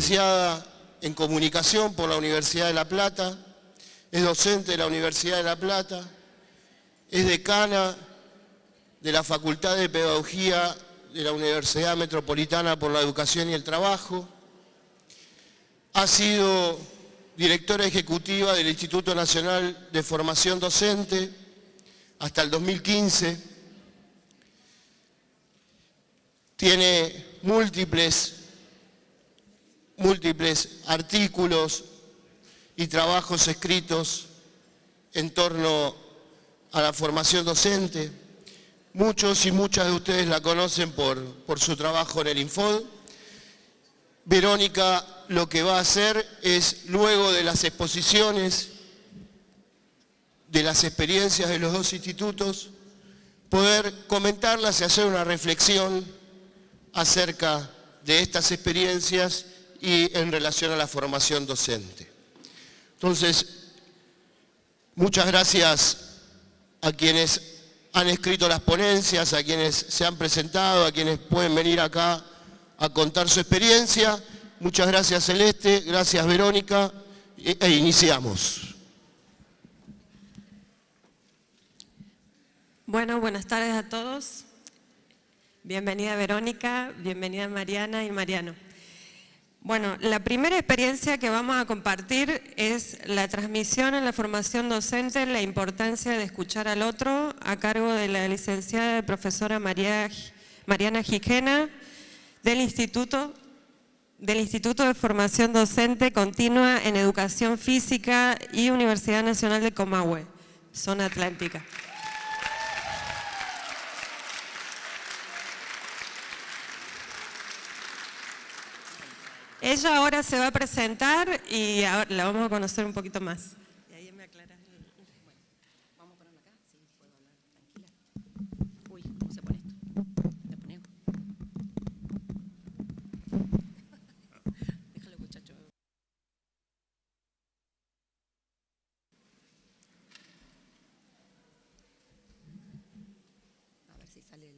licenciada en Comunicación por la Universidad de La Plata, es docente de la Universidad de La Plata, es decana de la Facultad de Pedagogía de la Universidad Metropolitana por la Educación y el Trabajo, ha sido directora ejecutiva del Instituto Nacional de Formación Docente hasta el 2015, tiene múltiples artículos y trabajos escritos en torno a la formación docente. Muchos y muchas de ustedes la conocen por su trabajo en el Infod. Verónica lo que va a hacer es, luego de las exposiciones, de las experiencias de los dos institutos, poder comentarlas y hacer una reflexión acerca de estas experiencias y en relación a la formación docente. Entonces, muchas gracias a quienes han escrito las ponencias, a quienes se han presentado, a quienes pueden venir acá a contar su experiencia. Muchas gracias, Celeste, gracias, Verónica, e iniciamos. Bueno, buenas tardes a todos. Bienvenida Verónica, bienvenida Mariana y Mariano. Bueno, la primera experiencia que vamos a compartir es la transmisión en la formación docente, la importancia de escuchar al otro, a cargo de la licenciada y profesora Mariana Gijena, del Instituto de Formación Docente Continua en Educación Física y Universidad Nacional de Comahue, Zona Atlántica. Ella ahora se va a presentar y ahora la vamos a conocer un poquito más. Y ahí me aclaras. Bueno, vamos a ponerlo acá, sí, puedo hablar tranquila. Uy, ¿cómo se pone esto? ¿Le ponemos? Déjalo, muchacho. A ver si sale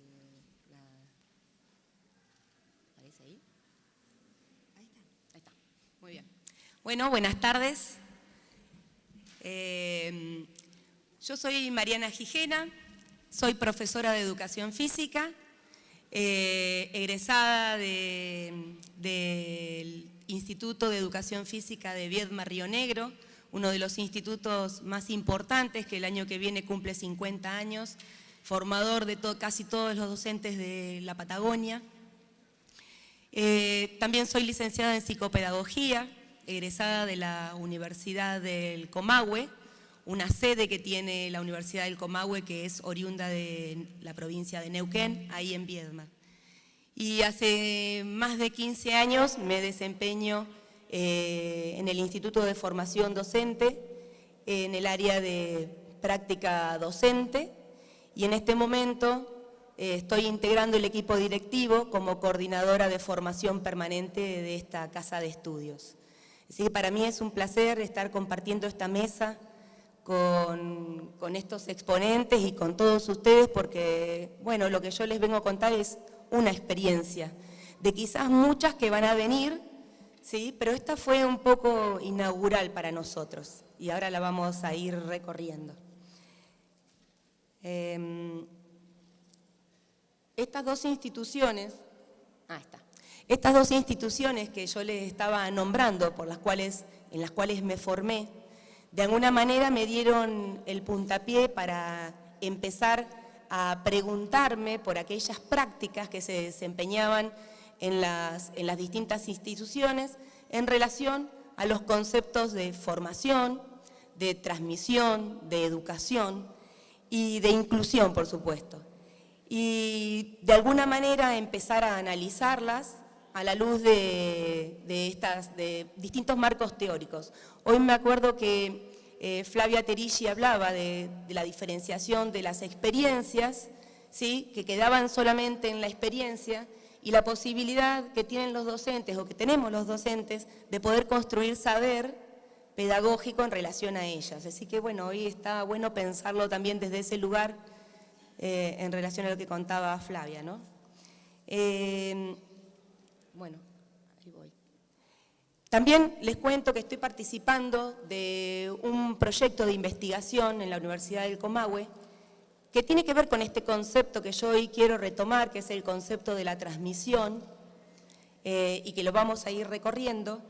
¿Aparece ahí? Ahí está. Muy bien. Bueno, buenas tardes. Yo soy Mariana Gijena, soy profesora de Educación Física, egresada del Instituto de Educación Física de Viedma, Río Negro, uno de los institutos más importantes que el año que viene cumple 50 años, formador de casi todos los docentes de la Patagonia. También soy licenciada en psicopedagogía, egresada de la Universidad del Comahue, una sede que tiene la Universidad del Comahue que es oriunda de la provincia de Neuquén, ahí en Viedma. Y hace más de 15 años me desempeño en el Instituto de Formación Docente, en el área de práctica docente, y en este momento estoy integrando el equipo directivo como coordinadora de formación permanente de esta casa de estudios. Así que para mí es un placer estar compartiendo esta mesa con estos exponentes y con todos ustedes porque, bueno, lo que yo les vengo a contar es una experiencia, de quizás muchas que van a venir, ¿sí? Pero esta fue un poco inaugural para nosotros y ahora la vamos a ir recorriendo. Estas dos instituciones que yo les estaba nombrando, en las cuales me formé, de alguna manera me dieron el puntapié para empezar a preguntarme por aquellas prácticas que se desempeñaban en las distintas instituciones en relación a los conceptos de formación, de transmisión, de educación y de inclusión, por supuesto. Y de alguna manera empezar a analizarlas a la luz de distintos marcos teóricos. Hoy me acuerdo que Flavia Terigi hablaba de la diferenciación de las experiencias, ¿sí? Que quedaban solamente en la experiencia y la posibilidad que tienen los docentes o que tenemos los docentes de poder construir saber pedagógico en relación a ellas. Así que bueno, hoy está bueno pensarlo también desde ese lugar en relación a lo que contaba Flavia, ¿no? Bueno, ahí voy. También les cuento que estoy participando de un proyecto de investigación en la Universidad del Comahue que tiene que ver con este concepto que yo hoy quiero retomar, que es el concepto de la transmisión, y que lo vamos a ir recorriendo,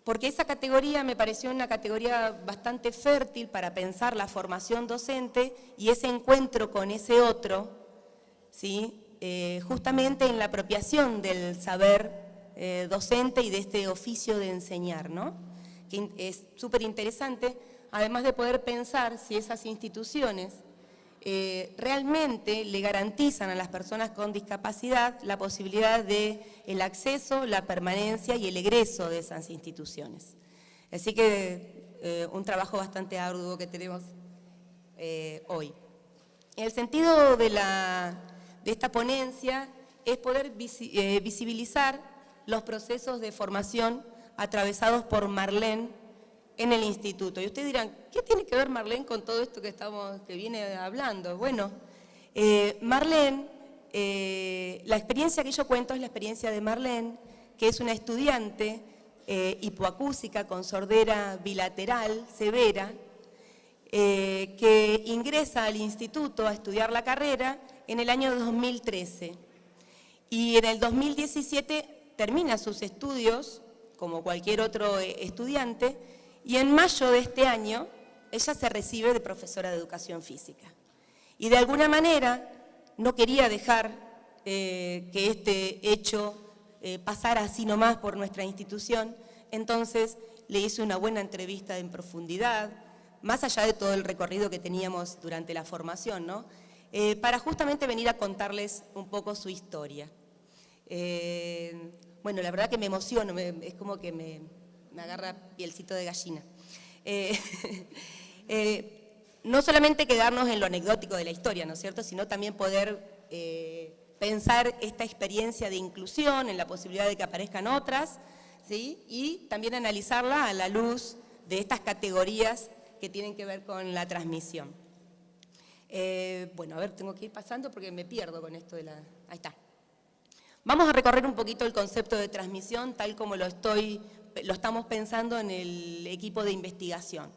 porque esa categoría me pareció una categoría bastante fértil para pensar la formación docente y ese encuentro con ese otro, ¿sí? Justamente en la apropiación del saber docente y de este oficio de enseñar, ¿no? Que es súper interesante, además de poder pensar si esas instituciones realmente le garantizan a las personas con discapacidad la posibilidad de el acceso, la permanencia y el egreso de esas instituciones. Así que un trabajo bastante arduo que tenemos hoy. El sentido de esta ponencia es poder visibilizar los procesos de formación atravesados por Marlene en el instituto. Y ustedes dirán, ¿qué tiene que ver Marlene con todo esto que viene hablando? Bueno, Marlene, la experiencia que yo cuento es la experiencia de Marlene, que es una estudiante hipoacúsica con sordera bilateral severa, que ingresa al instituto a estudiar la carrera en el año 2013. Y en el 2017 termina sus estudios, como cualquier otro estudiante, y en mayo de este año ella se recibe de profesora de educación física. Y de alguna manera no quería dejar que este hecho pasara así nomás por nuestra institución, entonces le hice una buena entrevista en profundidad, más allá de todo el recorrido que teníamos durante la formación, ¿no? Para justamente venir a contarles un poco su historia. Bueno, la verdad que me emociono, es como que me agarra pielcito de gallina. No solamente quedarnos en lo anecdótico de la historia, ¿no es cierto?, sino también poder pensar esta experiencia de inclusión, en la posibilidad de que aparezcan otras, ¿sí? Y también analizarla a la luz de estas categorías que tienen que ver con la transmisión. Bueno, a ver, tengo que ir pasando porque me pierdo con esto de la... Ahí está. Vamos a recorrer un poquito el concepto de transmisión tal como lo estamos pensando en el equipo de investigación.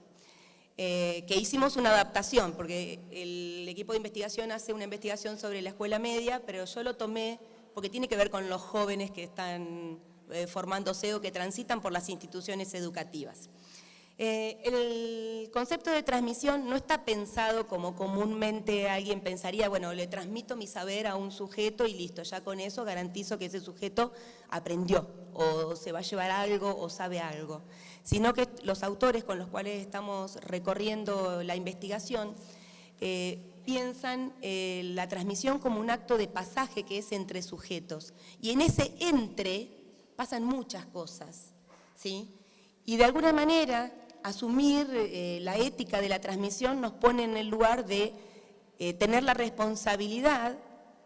Que hicimos una adaptación, porque el equipo de investigación hace una investigación sobre la escuela media, pero yo lo tomé porque tiene que ver con los jóvenes que están formándose o que transitan por las instituciones educativas. El concepto de transmisión no está pensado como comúnmente alguien pensaría, bueno, le transmito mi saber a un sujeto y listo, ya con eso garantizo que ese sujeto aprendió, o se va a llevar algo, o sabe algo. Sino que los autores con los cuales estamos recorriendo la investigación piensan la transmisión como un acto de pasaje que es entre sujetos. Y en ese entre pasan muchas cosas, ¿sí? Y de alguna manera asumir la ética de la transmisión nos pone en el lugar de tener la responsabilidad,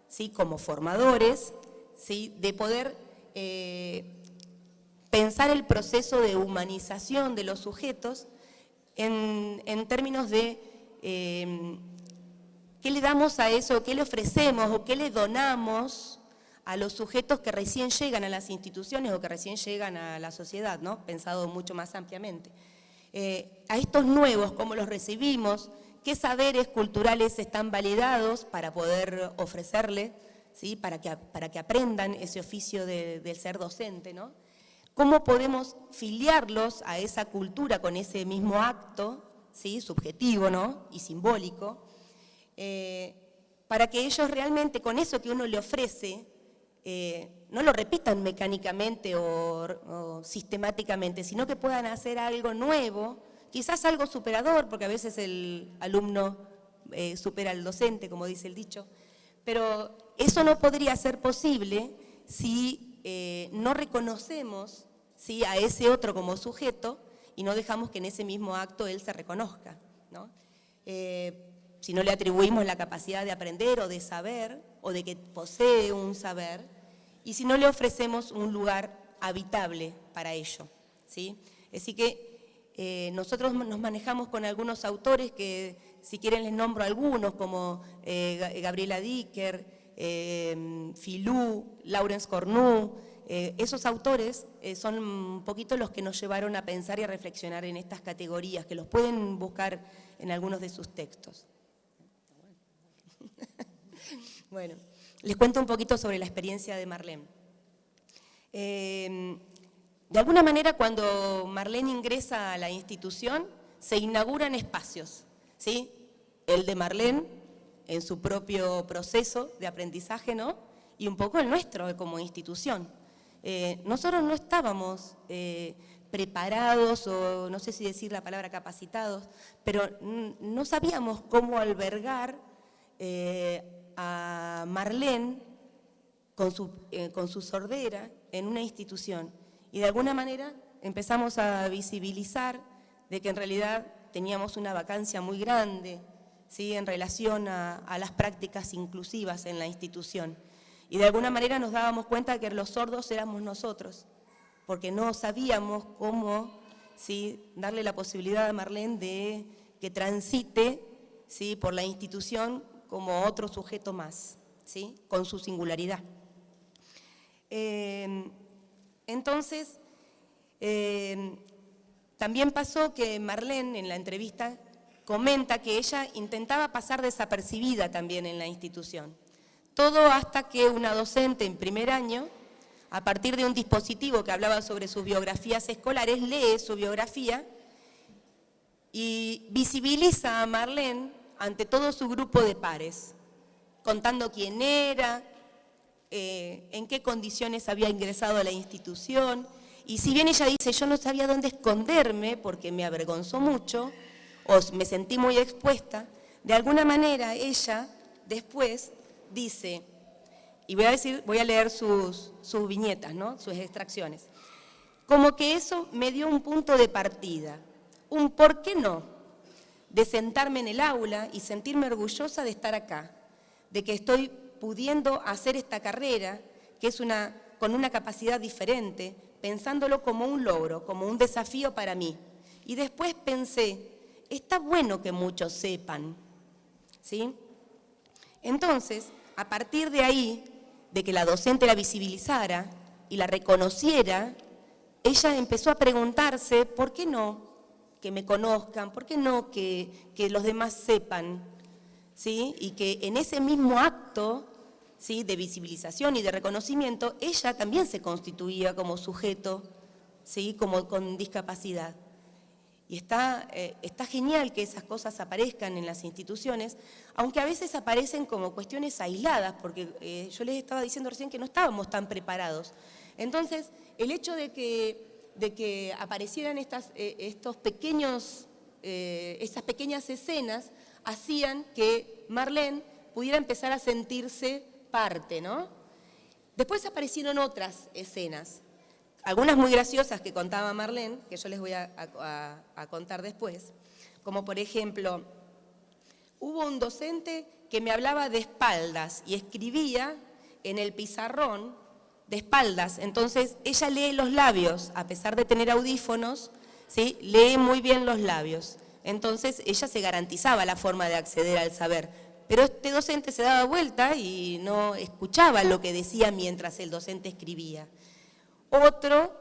¿sí?, como formadores, ¿sí?, de poder pensar el proceso de humanización de los sujetos en términos de qué le damos a eso, qué le ofrecemos o qué le donamos a los sujetos que recién llegan a las instituciones o que recién llegan a la sociedad, ¿no?, pensado mucho más ampliamente. A estos nuevos, cómo los recibimos, qué saberes culturales están validados para poder ofrecerle, ¿sí?, para que aprendan ese oficio del ser docente, ¿no? Cómo podemos filiarlos a esa cultura con ese mismo acto, ¿sí?, subjetivo, ¿no?, y simbólico, para que ellos realmente con eso que uno le ofrece no lo repitan mecánicamente o sistemáticamente, sino que puedan hacer algo nuevo, quizás algo superador, porque a veces el alumno supera al docente, como dice el dicho, pero eso no podría ser posible si no reconocemos, ¿sí?, a ese otro como sujeto y no dejamos que en ese mismo acto él se reconozca, ¿no? Si no le atribuimos la capacidad de aprender o de saber, o de que posee un saber, y si no le ofrecemos un lugar habitable para ello, ¿sí? Así que nosotros nos manejamos con algunos autores que, si quieren les nombro algunos, como Gabriela Dicker, Filú, Laurence Cornu, esos autores son un poquito los que nos llevaron a pensar y a reflexionar en estas categorías, que los pueden buscar en algunos de sus textos. Bueno, les cuento un poquito sobre la experiencia de Marlene. De alguna manera, cuando Marlene ingresa a la institución, se inauguran espacios, ¿sí? El de Marlene en su propio proceso de aprendizaje, ¿no? Y un poco el nuestro como institución. Nosotros no estábamos preparados, o no sé si decir la palabra capacitados, pero no sabíamos cómo albergar a Marlene con su sordera en una institución. Y de alguna manera empezamos a visibilizar de que en realidad teníamos una vacancia muy grande, ¿sí?, en relación a las prácticas inclusivas en la institución. Y de alguna manera nos dábamos cuenta que los sordos éramos nosotros, porque no sabíamos cómo, ¿sí?, darle la posibilidad a Marlene de que transite, ¿sí?, por la institución como otro sujeto más, ¿sí?, con su singularidad. Entonces, también pasó que Marlene en la entrevista comenta que ella intentaba pasar desapercibida también en la institución. Todo hasta que una docente en primer año, a partir de un dispositivo que hablaba sobre sus biografías escolares, lee su biografía y visibiliza a Marlene ante todo su grupo de pares, contando quién era, en qué condiciones había ingresado a la institución. Y si bien ella dice, yo no sabía dónde esconderme porque me avergonzó mucho, o me sentí muy expuesta, de alguna manera ella después dice, y voy a leer sus viñetas, ¿no?, sus extracciones, como que eso me dio un punto de partida, un ¿por qué no?, de sentarme en el aula y sentirme orgullosa de estar acá, de que estoy pudiendo hacer esta carrera, que es con una capacidad diferente, pensándolo como un logro, como un desafío para mí. Y después pensé, está bueno que muchos sepan, ¿sí? Entonces, a partir de ahí, de que la docente la visibilizara y la reconociera, ella empezó a preguntarse, ¿por qué no que me conozcan? ¿Por qué no que los demás sepan? ¿Sí? Y que en ese mismo acto, ¿sí?, de visibilización y de reconocimiento, ella también se constituía como sujeto, ¿sí?, como con discapacidad. Y está genial que esas cosas aparezcan en las instituciones, aunque a veces aparecen como cuestiones aisladas, porque yo les estaba diciendo recién que no estábamos tan preparados. Entonces, el hecho de que aparecieran estas pequeñas escenas hacían que Marlene pudiera empezar a sentirse parte, ¿no? Después aparecieron otras escenas, algunas muy graciosas que contaba Marlene, que yo les voy a contar después, como por ejemplo, hubo un docente que me hablaba de espaldas y escribía en el pizarrón de espaldas. Entonces ella lee los labios, a pesar de tener audífonos, ¿sí?, lee muy bien los labios. Entonces ella se garantizaba la forma de acceder al saber. Pero este docente se daba vuelta y no escuchaba lo que decía mientras el docente escribía. Otro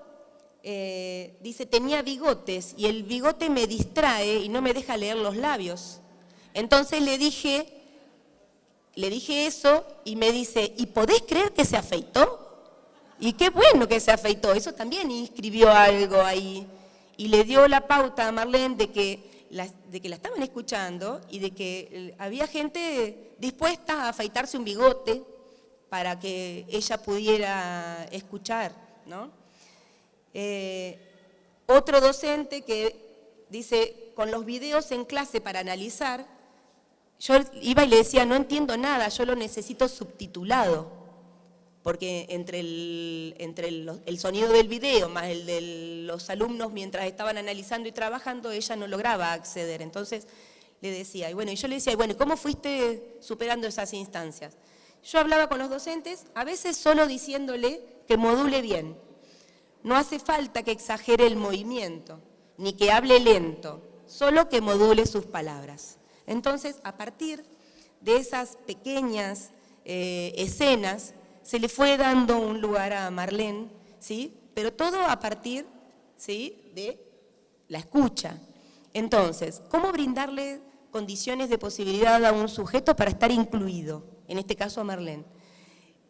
dice, tenía bigotes y el bigote me distrae y no me deja leer los labios. Entonces le dije eso y me dice, ¿y podés creer que se afeitó? Y qué bueno que se afeitó, eso también inscribió algo ahí. Y le dio la pauta a Marlene de que la estaban escuchando y de que había gente dispuesta a afeitarse un bigote para que ella pudiera escuchar, ¿no? Otro docente que dice, con los videos en clase para analizar, yo iba y le decía, no entiendo nada, yo lo necesito subtitulado, porque entre el sonido del video más el de los alumnos mientras estaban analizando y trabajando, ella no lograba acceder. Entonces le decía, y yo le decía, ¿y cómo fuiste superando esas instancias? Yo hablaba con los docentes, a veces solo diciéndole que module bien. No hace falta que exagere el movimiento, ni que hable lento, solo que module sus palabras. Entonces, a partir de esas pequeñas escenas, se le fue dando un lugar a Marlene, ¿sí? Pero todo a partir, ¿sí?, de la escucha. Entonces, ¿cómo brindarle condiciones de posibilidad a un sujeto para estar incluido? En este caso a Marlene.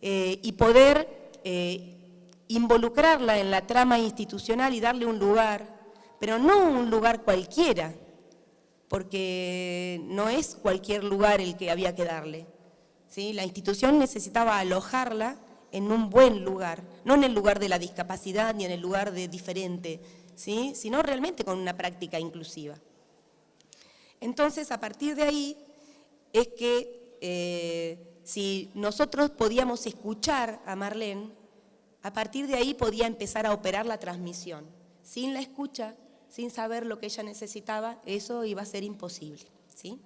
Y poder involucrarla en la trama institucional y darle un lugar, pero no un lugar cualquiera, porque no es cualquier lugar el que había que darle, ¿sí? La institución necesitaba alojarla en un buen lugar, no en el lugar de la discapacidad ni en el lugar de diferente, ¿sí?, sino realmente con una práctica inclusiva. Entonces, a partir de ahí es que si nosotros podíamos escuchar a Marlene, a partir de ahí podía empezar a operar la transmisión. Sin la escucha, sin saber lo que ella necesitaba, eso iba a ser imposible, ¿sí?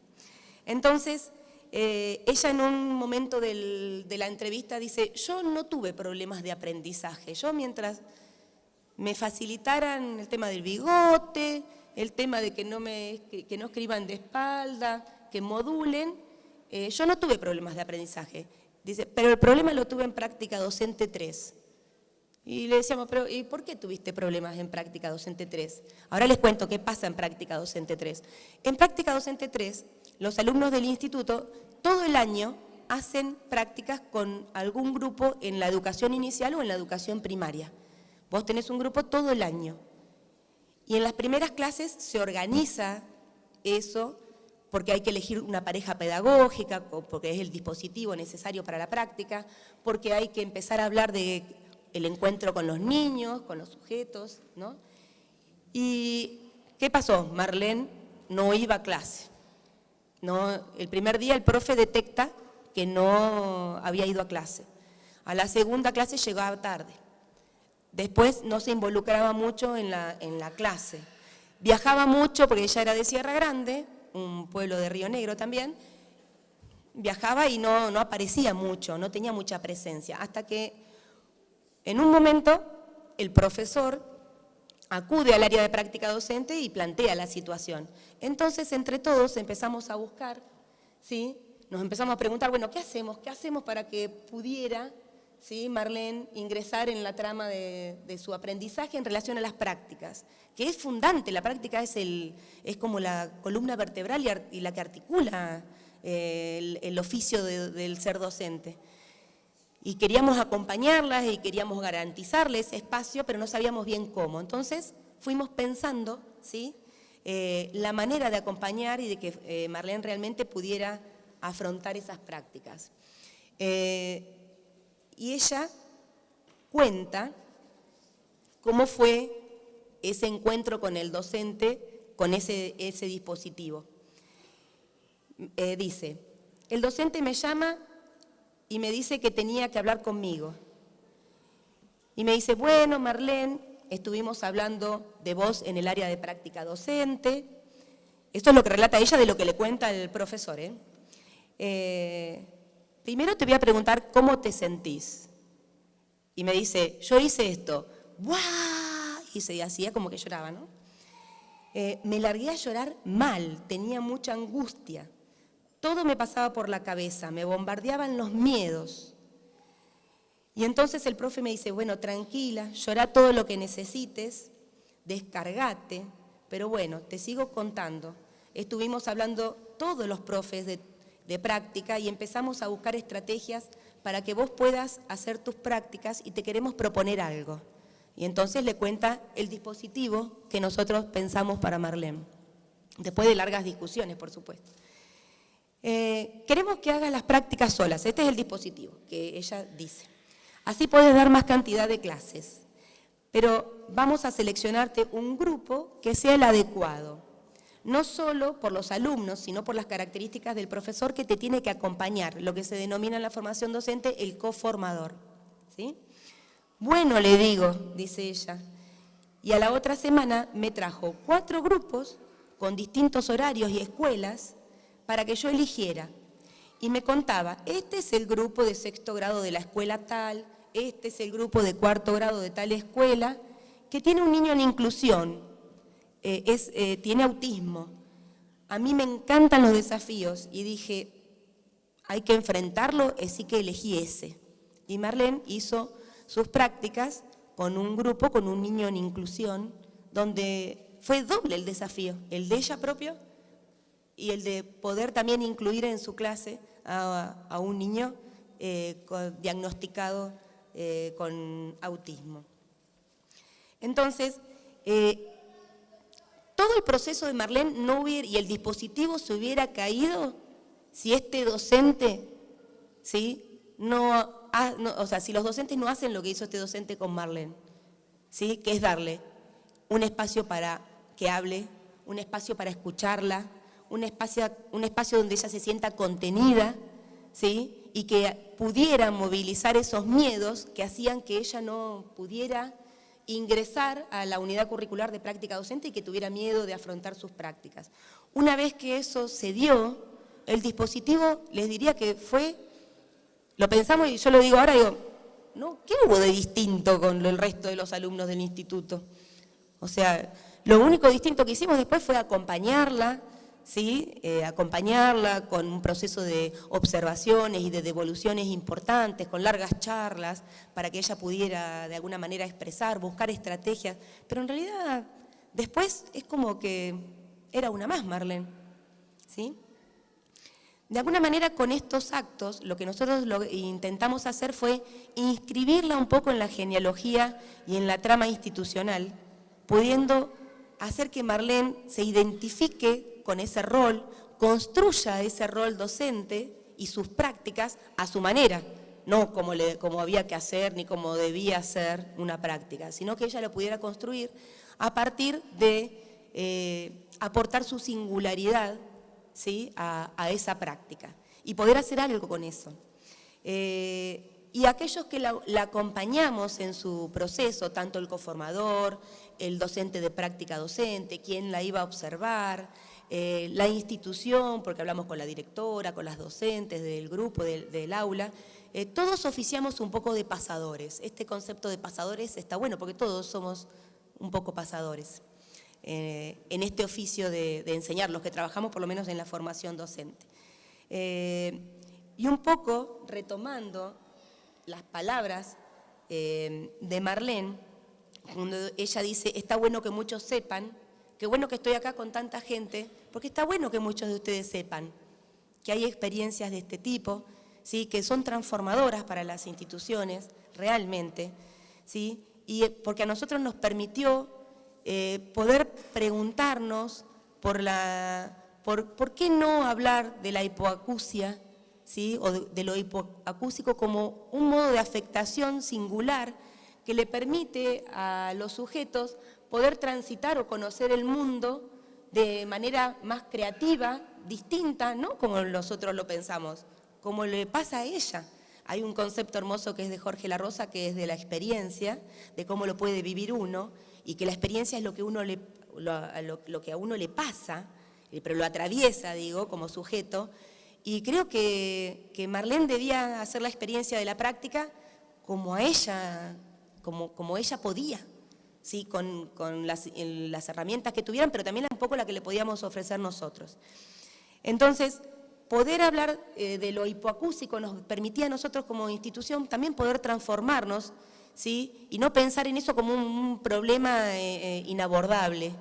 Entonces, ella en un momento de la entrevista dice, yo no tuve problemas de aprendizaje, yo mientras me facilitaran el tema del bigote, el tema de que no escriban de espalda, que modulen, yo no tuve problemas de aprendizaje. Dice, pero el problema lo tuve en práctica docente 3. Y le decíamos, pero ¿y por qué tuviste problemas en práctica docente 3? Ahora les cuento qué pasa en práctica docente 3. En práctica docente 3, los alumnos del instituto todo el año hacen prácticas con algún grupo en la educación inicial o en la educación primaria. Vos tenés un grupo todo el año. Y en las primeras clases se organiza eso, porque hay que elegir una pareja pedagógica, porque es el dispositivo necesario para la práctica, porque hay que empezar a hablar de el encuentro con los niños, con los sujetos, ¿no? ¿Y qué pasó? Marlene no iba a clase. No, el primer día el profe detecta que no había ido a clase. A la segunda clase llegaba tarde. Después no se involucraba mucho en la clase. Viajaba mucho porque ella era de Sierra Grande, un pueblo de Río Negro también. Viajaba y no aparecía mucho, no tenía mucha presencia. Hasta que en un momento el profesor acude al área de práctica docente y plantea la situación. Entonces, entre todos empezamos a buscar, ¿sí? Nos empezamos a preguntar, bueno, ¿qué hacemos? ¿Qué hacemos para que pudiera, ¿sí?, Marlene ingresar en la trama de su aprendizaje en relación a las prácticas? Que es fundante, la práctica es como la columna vertebral y la que articula el oficio del ser docente. Y queríamos acompañarlas y queríamos garantizarles ese espacio, pero no sabíamos bien cómo. Entonces fuimos pensando, ¿sí?, la manera de acompañar y de que Marlene realmente pudiera afrontar esas prácticas. Y ella cuenta cómo fue ese encuentro con el docente, con ese dispositivo. Dice, el docente me llama y me dice que tenía que hablar conmigo. Y me dice, bueno, Marlene, estuvimos hablando de vos en el área de práctica docente. Esto es lo que relata ella de lo que le cuenta el profesor. Primero te voy a preguntar cómo te sentís. Y me dice, yo hice esto. ¡Buah! Y se hacía como que lloraba, ¿no? Me largué a llorar mal, tenía mucha angustia. Todo me pasaba por la cabeza, me bombardeaban los miedos. Y entonces el profe me dice, bueno, tranquila, llorá todo lo que necesites, descargate, pero bueno, te sigo contando. Estuvimos hablando todos los profes de práctica y empezamos a buscar estrategias para que vos puedas hacer tus prácticas y te queremos proponer algo. Y entonces le cuenta el dispositivo que nosotros pensamos para Marlene, después de largas discusiones, por supuesto. Queremos que hagas las prácticas solas, este es el dispositivo que ella dice. Así puedes dar más cantidad de clases, pero vamos a seleccionarte un grupo que sea el adecuado, no solo por los alumnos, sino por las características del profesor que te tiene que acompañar, lo que se denomina en la formación docente el coformador, ¿sí? Bueno, le digo, dice ella, y a la otra semana me trajo 4 grupos con distintos horarios y escuelas para que yo eligiera. Y me contaba, este es el grupo de 6º grado de la escuela tal, este es el grupo de 4º grado de tal escuela, que tiene un niño en inclusión, tiene autismo. A mí me encantan los desafíos y dije, hay que enfrentarlo, así que elegí ese. Y Marlene hizo sus prácticas con un grupo, con un niño en inclusión, donde fue doble el desafío, el de ella propio y el de poder también incluir en su clase a un niño diagnosticado con autismo. Entonces, todo el proceso de Marlene y el dispositivo se hubiera caído si este docente, ¿sí? Si los docentes no hacen lo que hizo este docente con Marlene, ¿sí? Que es darle un espacio para que hable, un espacio para escucharla, un espacio donde ella se sienta contenida, ¿sí? Y que pudiera movilizar esos miedos que hacían que ella no pudiera ingresar a la unidad curricular de práctica docente y que tuviera miedo de afrontar sus prácticas. Una vez que eso se dio, el dispositivo, les diría que fue, lo pensamos y yo lo digo ahora, digo, ¿no? ¿Qué hubo de distinto con el resto de los alumnos del instituto? O sea, lo único distinto que hicimos después fue acompañarla, ¿sí? Acompañarla con un proceso de observaciones y de devoluciones importantes, con largas charlas, para que ella pudiera de alguna manera expresar, buscar estrategias. Pero en realidad, después es como que era una más Marlene, ¿sí? De alguna manera, con estos actos, lo que nosotros intentamos hacer fue inscribirla un poco en la genealogía y en la trama institucional, pudiendo hacer que Marlene se identifique con ese rol, construya ese rol docente y sus prácticas a su manera, no como había que hacer ni como debía ser una práctica, sino que ella lo pudiera construir a partir de aportar su singularidad, ¿sí? a esa práctica y poder hacer algo con eso. Y aquellos que la acompañamos en su proceso, tanto el coformador, el docente de práctica docente, quien la iba a observar, la institución, porque hablamos con la directora, con las docentes del grupo, del aula, todos oficiamos un poco de pasadores. Este concepto de pasadores está bueno porque todos somos un poco pasadores en este oficio de enseñar, los que trabajamos por lo menos en la formación docente. Y un poco retomando las palabras de Marlene, cuando ella dice, está bueno que muchos sepan, qué bueno que estoy acá con tanta gente, porque está bueno que muchos de ustedes sepan que hay experiencias de este tipo, ¿sí? Que son transformadoras para las instituciones, realmente, ¿sí? Y porque a nosotros nos permitió poder preguntarnos por qué no hablar de la hipoacusia, ¿sí? O de lo hipoacúsico como un modo de afectación singular que le permite a los sujetos poder transitar o conocer el mundo de manera más creativa, distinta, no como nosotros lo pensamos, como le pasa a ella. Hay un concepto hermoso que es de Jorge La Rosa, que es de la experiencia, de cómo lo puede vivir uno, y que la experiencia es lo que a uno le pasa, pero lo atraviesa, digo, como sujeto. Y creo que Marlene debía hacer la experiencia de la práctica como ella podía, ¿sí? Con las herramientas que tuvieran, pero también un poco la que le podíamos ofrecer nosotros. Entonces, poder hablar de lo hipoacústico nos permitía a nosotros como institución también poder transformarnos, ¿sí? Y no pensar en eso como un problema inabordable,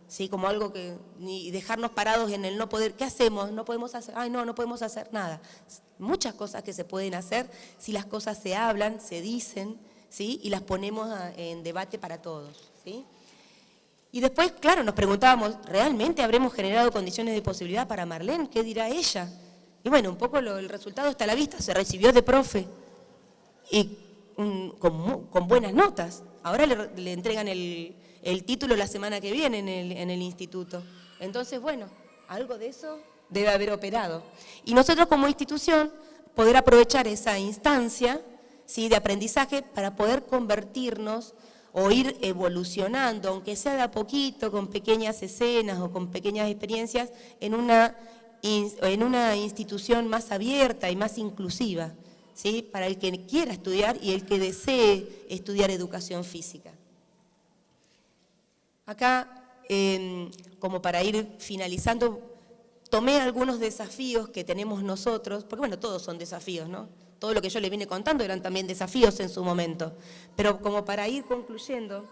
¿sí? Como algo ni dejarnos parados en el no poder. ¿Qué hacemos? No podemos hacer, no podemos hacer nada. Muchas cosas que se pueden hacer si las cosas se hablan, se dicen, ¿sí? Y las ponemos en debate para todos, ¿sí? Y después, claro, nos preguntábamos, ¿realmente habremos generado condiciones de posibilidad para Marlene? ¿Qué dirá ella? Y bueno, un poco el resultado está a la vista, se recibió de profe y con buenas notas. Ahora le entregan el título la semana que viene en el instituto. Entonces, bueno, algo de eso debe haber operado. Y nosotros como institución, poder aprovechar esa instancia, ¿sí? De aprendizaje para poder convertirnos o ir evolucionando, aunque sea de a poquito, con pequeñas escenas o con pequeñas experiencias, en una institución más abierta y más inclusiva, ¿sí? Para el que quiera estudiar y el que desee estudiar educación física. Acá, como para ir finalizando, tomé algunos desafíos que tenemos nosotros, porque bueno, todos son desafíos, ¿no? todo lo que yo le vine contando eran también desafíos en su momento. Pero como para ir concluyendo,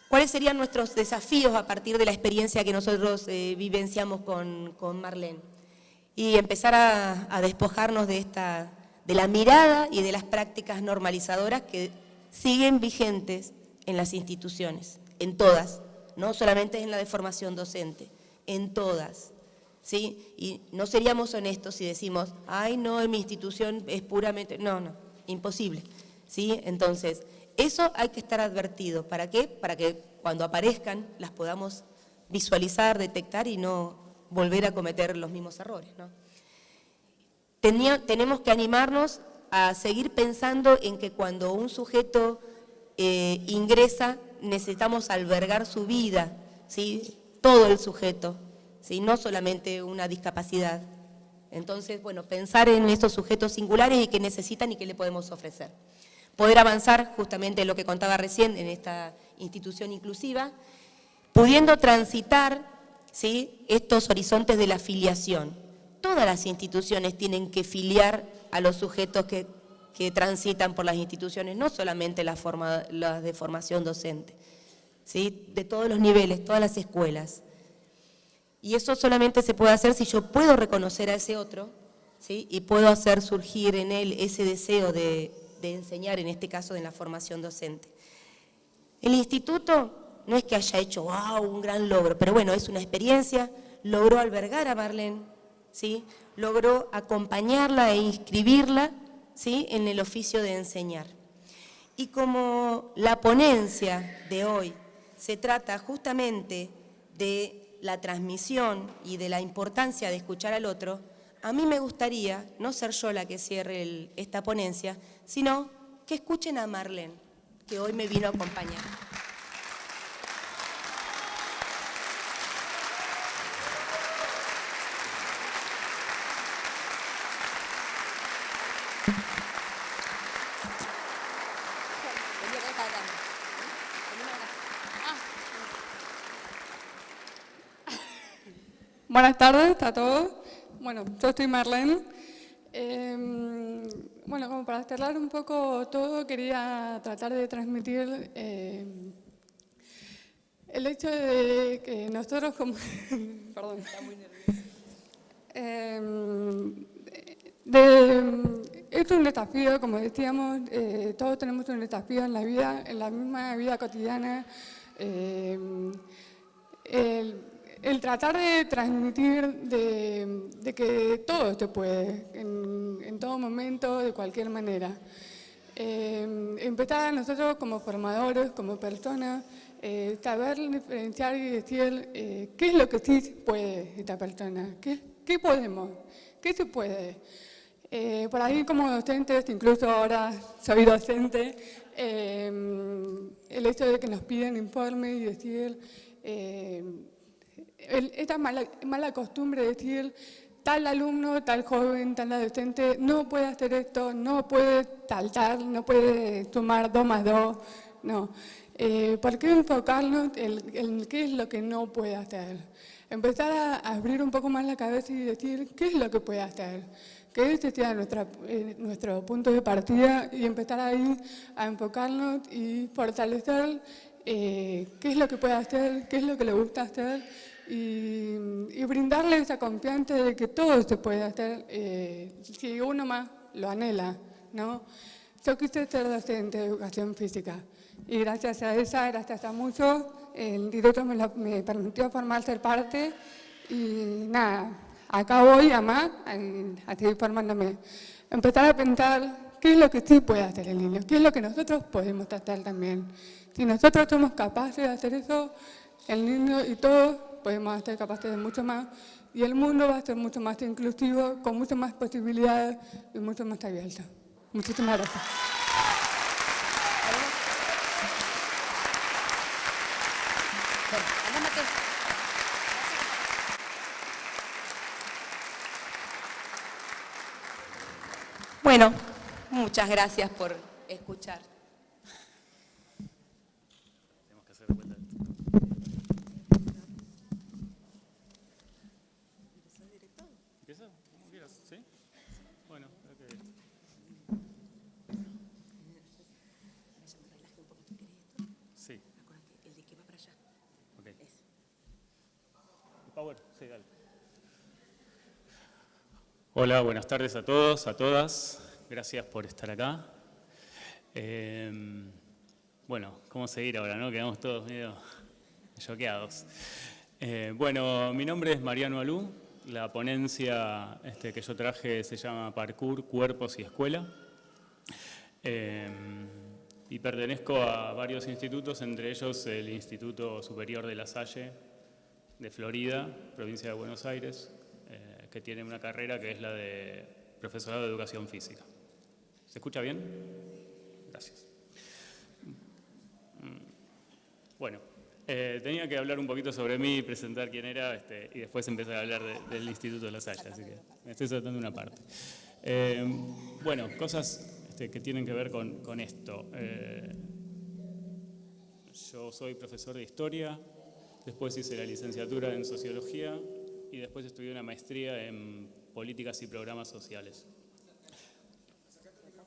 ¿cuáles serían nuestros desafíos a partir de la experiencia que nosotros vivenciamos con Marlene? Y empezar a despojarnos de la mirada y de las prácticas normalizadoras que siguen vigentes en las instituciones, en todas, no solamente en la de formación docente, en todas, ¿sí? Y no seríamos honestos si decimos, ay no, en mi institución es puramente, no, imposible, ¿sí? Entonces, eso hay que estar advertido, ¿para qué? Para que cuando aparezcan las podamos visualizar, detectar y no volver a cometer los mismos errores, ¿no? Tenemos que animarnos a seguir pensando en que cuando un sujeto ingresa, necesitamos albergar su vida, ¿sí? Todo el sujeto, ¿sí? No solamente una discapacidad. Entonces, bueno, pensar en estos sujetos singulares y qué necesitan y qué le podemos ofrecer. Poder avanzar justamente en lo que contaba recién en esta institución inclusiva, pudiendo transitar, ¿sí?, estos horizontes de la filiación. Todas las instituciones tienen que filiar a los sujetos que transitan por las instituciones, no solamente las de formación docente, ¿sí?, de todos los niveles, todas las escuelas. Y eso solamente se puede hacer si yo puedo reconocer a ese otro, ¿sí?, y puedo hacer surgir en él ese deseo de enseñar, en este caso de la formación docente. El instituto no es que haya hecho wow, un gran logro, pero bueno, es una experiencia, logró albergar a Marlene, ¿sí?, logró acompañarla e inscribirla, ¿sí?, en el oficio de enseñar. Y como la ponencia de hoy se trata justamente de la transmisión y de la importancia de escuchar al otro, a mí me gustaría no ser yo la que cierre esta ponencia, sino que escuchen a Marlene, que hoy me vino a acompañar. Buenas tardes a todos. Bueno, yo soy Marlene. Bueno, como para cerrar un poco todo, quería tratar de transmitir el hecho de que nosotros como... Perdón. Está muy nervioso. Esto es un desafío, como decíamos, todos tenemos un desafío en la vida, en la misma vida cotidiana. El tratar de transmitir de que todo se puede, en todo momento, de cualquier manera. Empezar nosotros como formadores, como personas, saber diferenciar y decir qué es lo que sí puede esta persona, qué podemos, qué se puede. Por ahí como docentes, incluso ahora soy docente, el hecho de que nos piden informes y decir... esta mala costumbre de decir tal alumno, tal joven, tal adolescente no puede hacer esto, no puede saltar, no puede sumar 2 más 2, no. ¿Por qué enfocarnos en qué es lo que no puede hacer? Empezar a abrir un poco más la cabeza y decir qué es lo que puede hacer, que ese sea nuestro punto de partida y empezar ahí a enfocarnos y fortalecer qué es lo que puede hacer, qué es lo que le gusta hacer y brindarle esa confianza de que todo se puede hacer si uno más lo anhela, ¿no? Yo quise ser docente de educación física y gracias a muchos, el instituto me permitió ser parte y nada, acá voy a más a seguir formándome. Empezar a pensar qué es lo que sí puede hacer el niño, qué es lo que nosotros podemos hacer también. Si nosotros somos capaces de hacer eso, el niño y todos podemos ser capaces de mucho más y el mundo va a ser mucho más inclusivo, con muchas más posibilidades y mucho más abierto. Muchísimas gracias. Bueno, muchas gracias por escuchar. Power, sí, dale. Hola, buenas tardes a todos, a todas. Gracias por estar acá. Bueno, ¿cómo seguir ahora, no? Quedamos todos medio choqueados. Bueno, mi nombre es Mariano Alú. La ponencia que yo traje se llama Parkour, Cuerpos y Escuela. Y pertenezco a varios institutos, entre ellos el Instituto Superior de La Salle de Florida, provincia de Buenos Aires, que tiene una carrera que es la de Profesorado de Educación Física. ¿Se escucha bien? Gracias. Bueno, tenía que hablar un poquito sobre mí, presentar quién era y después empezar a hablar del Instituto de La Salle, así que me estoy saltando una parte. Bueno, cosas que tienen que ver con esto. Yo soy profesor de Historia, después hice la licenciatura en Sociología y después estudié una maestría en Políticas y Programas Sociales.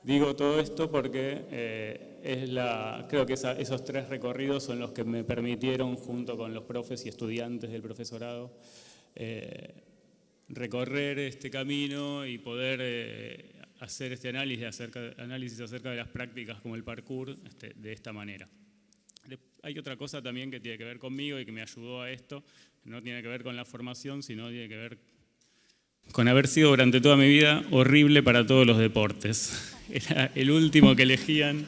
Digo todo esto porque creo que esos tres recorridos son los que me permitieron, junto con los profes y estudiantes del profesorado, recorrer este camino y poder hacer este análisis acerca de las prácticas como el parkour de esta manera. Hay otra cosa también que tiene que ver conmigo y que me ayudó a esto, no tiene que ver con la formación, sino tiene que ver con haber sido durante toda mi vida horrible para todos los deportes. Era el último que elegían.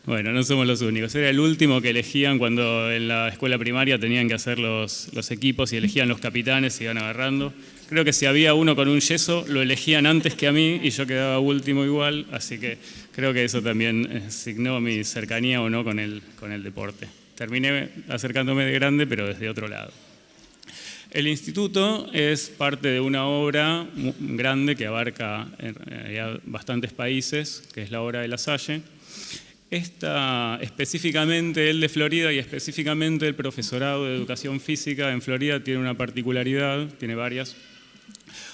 Bueno, no somos los únicos. Era el último que elegían cuando en la escuela primaria tenían que hacer los equipos y elegían los capitanes y iban agarrando. Creo que si había uno con un yeso, lo elegían antes que a mí y yo quedaba último igual, así que creo que eso también signó mi cercanía o no con el deporte. Terminé acercándome de grande, pero desde otro lado. El instituto es parte de una obra grande que abarca bastantes países, que es la obra de La Salle. Específicamente el de Florida y específicamente el profesorado de educación física en Florida tiene una particularidad, tiene varias.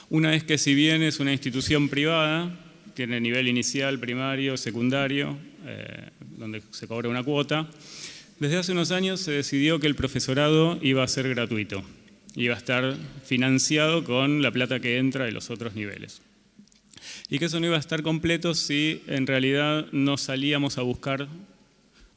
Una es que si bien es una institución privada, tiene nivel inicial, primario, secundario, donde se cobra una cuota, desde hace unos años se decidió que el profesorado iba a ser gratuito, iba a estar financiado con la plata que entra de los otros niveles. Y que eso no iba a estar completo si en realidad no salíamos a buscar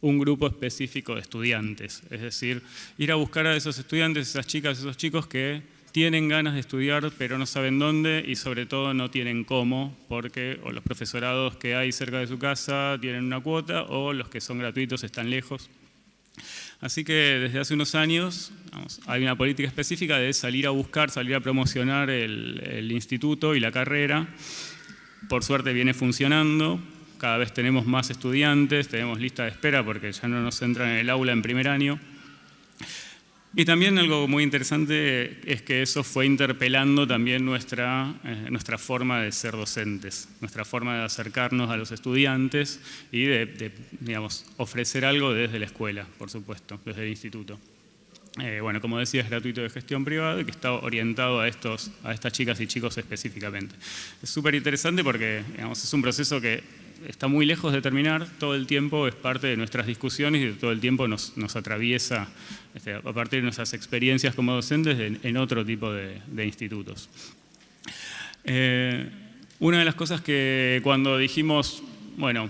un grupo específico de estudiantes. Es decir, ir a buscar a esos estudiantes, esas chicas, esos chicos que tienen ganas de estudiar pero no saben dónde y sobre todo no tienen cómo, porque o los profesorados que hay cerca de su casa tienen una cuota o los que son gratuitos están lejos. Así que desde hace unos años hay una política específica de salir a buscar, salir a promocionar el instituto y la carrera. Por suerte viene funcionando, cada vez tenemos más estudiantes, tenemos lista de espera porque ya no nos entran en el aula en primer año. Y también algo muy interesante es que eso fue interpelando también nuestra forma de ser docentes, nuestra forma de acercarnos a los estudiantes y de digamos, ofrecer algo desde la escuela, por supuesto, desde el instituto. Bueno, como decía, es gratuito de gestión privada y que está orientado a estas chicas y chicos específicamente. Es súper interesante porque digamos, es un proceso que está muy lejos de terminar, todo el tiempo es parte de nuestras discusiones y todo el tiempo nos atraviesa a partir de nuestras experiencias como docentes en otro tipo de institutos. Una de las cosas que cuando dijimos, bueno,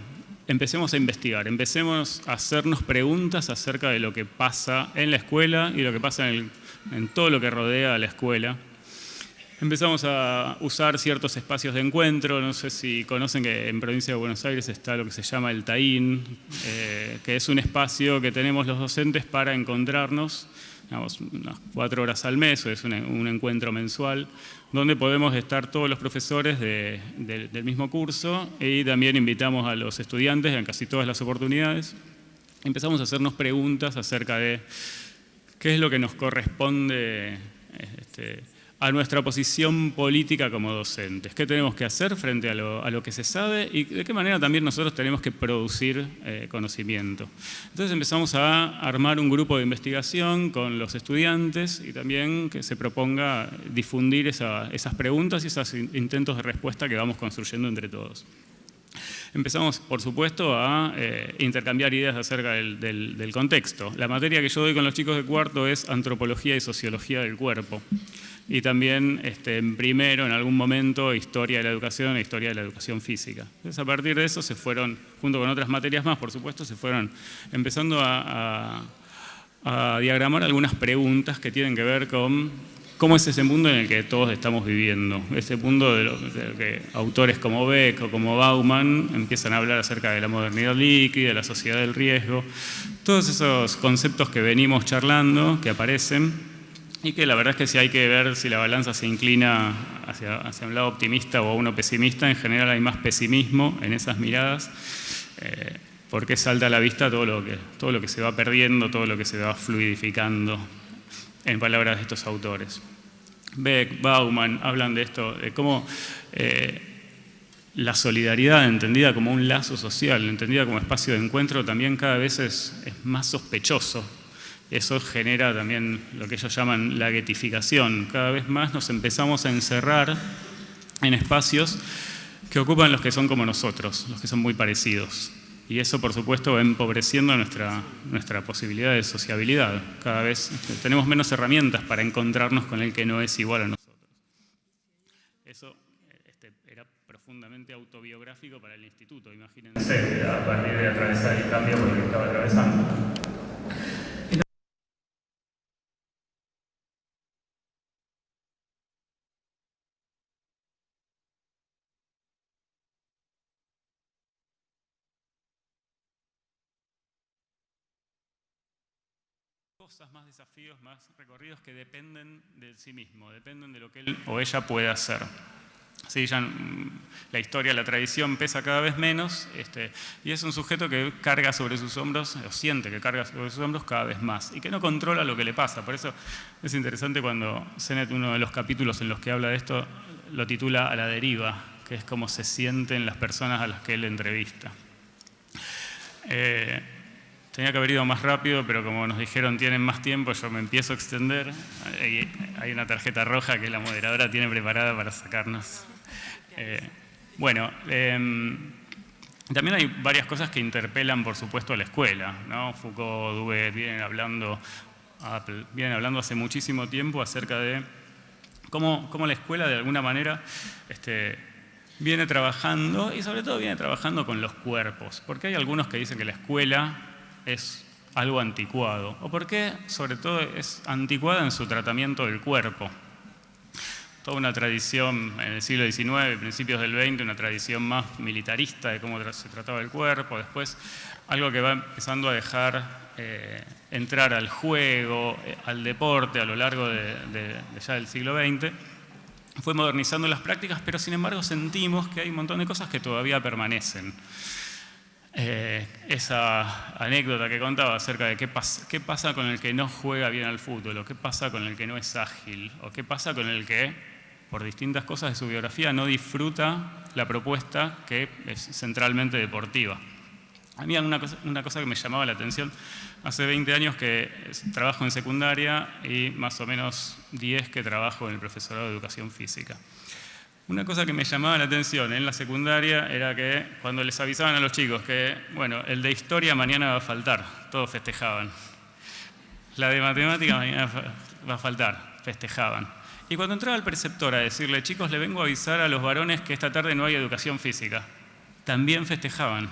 empecemos a investigar, empecemos a hacernos preguntas acerca de lo que pasa en la escuela y lo que pasa en todo lo que rodea a la escuela. Empezamos a usar ciertos espacios de encuentro, no sé si conocen que en provincia de Buenos Aires está lo que se llama el TAIN, que es un espacio que tenemos los docentes para encontrarnos, digamos, unas 4 horas al mes, es un encuentro mensual, donde podemos estar todos los profesores del mismo curso y también invitamos a los estudiantes en casi todas las oportunidades. Empezamos a hacernos preguntas acerca de qué es lo que nos corresponde a nuestra posición política como docentes, qué tenemos que hacer frente a lo que se sabe y de qué manera también nosotros tenemos que producir conocimiento. Entonces empezamos a armar un grupo de investigación con los estudiantes y también que se proponga difundir esas preguntas y esos intentos de respuesta que vamos construyendo entre todos. Empezamos, por supuesto, a intercambiar ideas acerca del contexto. La materia que yo doy con los chicos de cuarto es antropología y sociología del cuerpo. Y también en primero, en algún momento, historia de la educación e historia de la educación física. Entonces, a partir de eso se fueron, junto con otras materias más, por supuesto, se fueron empezando a diagramar algunas preguntas que tienen que ver con cómo es ese mundo en el que todos estamos viviendo. Ese mundo de lo que autores como Beck o como Bauman empiezan a hablar acerca de la modernidad líquida, de la sociedad del riesgo. Todos esos conceptos que venimos charlando, que aparecen, y que la verdad es que si hay que ver si la balanza se inclina hacia un lado optimista o a uno pesimista, en general hay más pesimismo en esas miradas, porque salta a la vista todo lo que se va perdiendo, todo lo que se va fluidificando, en palabras de estos autores. Beck, Bauman hablan de esto, de cómo la solidaridad entendida como un lazo social, entendida como espacio de encuentro, también cada vez es más sospechoso. Eso genera también lo que ellos llaman la guetificación. Cada vez más nos empezamos a encerrar en espacios que ocupan los que son como nosotros, los que son muy parecidos. Y eso, por supuesto, va empobreciendo nuestra posibilidad de sociabilidad. Cada vez tenemos menos herramientas para encontrarnos con el que no es igual a nosotros. Eso era profundamente autobiográfico para el instituto, imagínense, a partir de atravesar el cambio por el que estaba atravesando. Más desafíos, más recorridos que dependen de sí mismo, dependen de lo que él o ella puede hacer. Sí, ya la historia, la tradición pesa cada vez menos, y es un sujeto que carga sobre sus hombros, o siente que carga sobre sus hombros cada vez más, y que no controla lo que le pasa. Por eso es interesante cuando Sennett, uno de los capítulos en los que habla de esto, lo titula A la deriva, que es cómo se sienten las personas a las que él entrevista. Tenía que haber ido más rápido, pero como nos dijeron tienen más tiempo, yo me empiezo a extender. Hay una tarjeta roja que la moderadora tiene preparada para sacarnos. También hay varias cosas que interpelan, por supuesto, a la escuela, ¿no? Foucault, Duvet vienen hablando hace muchísimo tiempo acerca de cómo la escuela, de alguna manera, viene trabajando, y sobre todo viene trabajando con los cuerpos. Porque hay algunos que dicen que la escuela es algo anticuado, o porque sobre todo es anticuada en su tratamiento del cuerpo. Toda una tradición en el siglo XIX, principios del XX, una tradición más militarista de cómo se trataba el cuerpo, después algo que va empezando a dejar entrar al juego, al deporte a lo largo de ya del siglo XX, fue modernizando las prácticas, pero sin embargo sentimos que hay un montón de cosas que todavía permanecen. Esa anécdota que contaba acerca de qué pasa con el que no juega bien al fútbol, o qué pasa con el que no es ágil, o qué pasa con el que, por distintas cosas de su biografía, no disfruta la propuesta que es centralmente deportiva. A mí una cosa que me llamaba la atención, hace 20 años que trabajo en secundaria y más o menos 10 que trabajo en el profesorado de educación física. Una cosa que me llamaba la atención en la secundaria era que cuando les avisaban a los chicos que, bueno, el de historia mañana va a faltar, todos festejaban. La de matemática mañana va a faltar, festejaban. Y cuando entraba el preceptor a decirle, chicos, le vengo a avisar a los varones que esta tarde no hay educación física, también festejaban.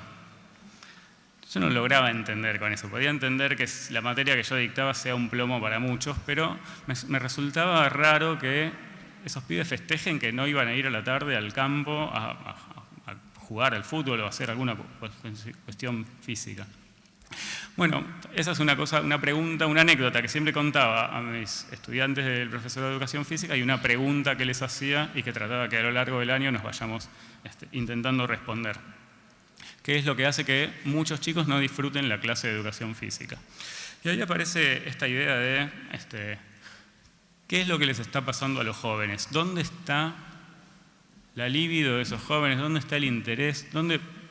Yo no lograba entender con eso. Podía entender que la materia que yo dictaba sea un plomo para muchos, pero me resultaba raro que esos pibes festejen que no iban a ir a la tarde al campo a jugar al fútbol o a hacer alguna cuestión física. Bueno, esa es una pregunta, una anécdota que siempre contaba a mis estudiantes del profesorado de educación física, y una pregunta que les hacía y que trataba que a lo largo del año nos vayamos intentando responder. ¿Qué es lo que hace que muchos chicos no disfruten la clase de educación física? Y ahí aparece esta idea de ¿qué es lo que les está pasando a los jóvenes? ¿Dónde está la libido de esos jóvenes? ¿Dónde está el interés?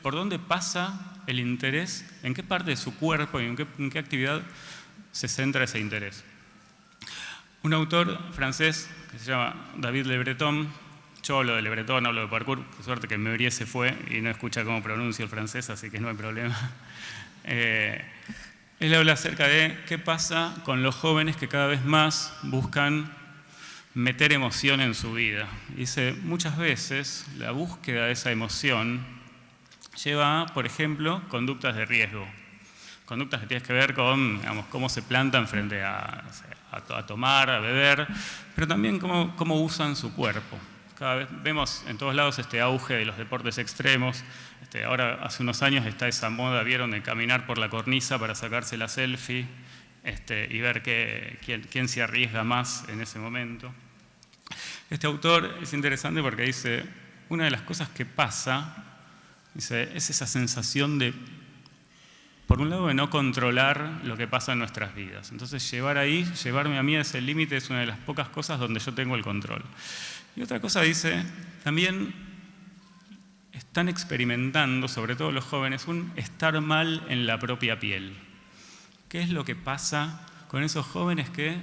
¿Por dónde pasa el interés? ¿En qué parte de su cuerpo y en qué actividad se centra ese interés? Un autor francés que se llama David Le Breton Yo hablo de Le Breton, hablo de parkour, por suerte que Meury se fue y no escucha cómo pronuncio el francés, así que no hay problema. Él habla acerca de qué pasa con los jóvenes que cada vez más buscan meter emoción en su vida. Dice, muchas veces la búsqueda de esa emoción lleva, por ejemplo, conductas de riesgo. Conductas que tienen que ver con, digamos, cómo se plantan frente a tomar, a beber, pero también cómo usan su cuerpo. Cada vez vemos en todos lados este auge de los deportes extremos. Ahora, hace unos años está esa moda, vieron, de caminar por la cornisa para sacarse la selfie y ver quién se arriesga más en ese momento. Este autor es interesante porque dice, una de las cosas que pasa, dice, es esa sensación de, por un lado, de no controlar lo que pasa en nuestras vidas. Entonces, llevarme a mí a ese límite es una de las pocas cosas donde yo tengo el control. Y otra cosa dice, también están experimentando, sobre todo los jóvenes, un estar mal en la propia piel. ¿Qué es lo que pasa con esos jóvenes que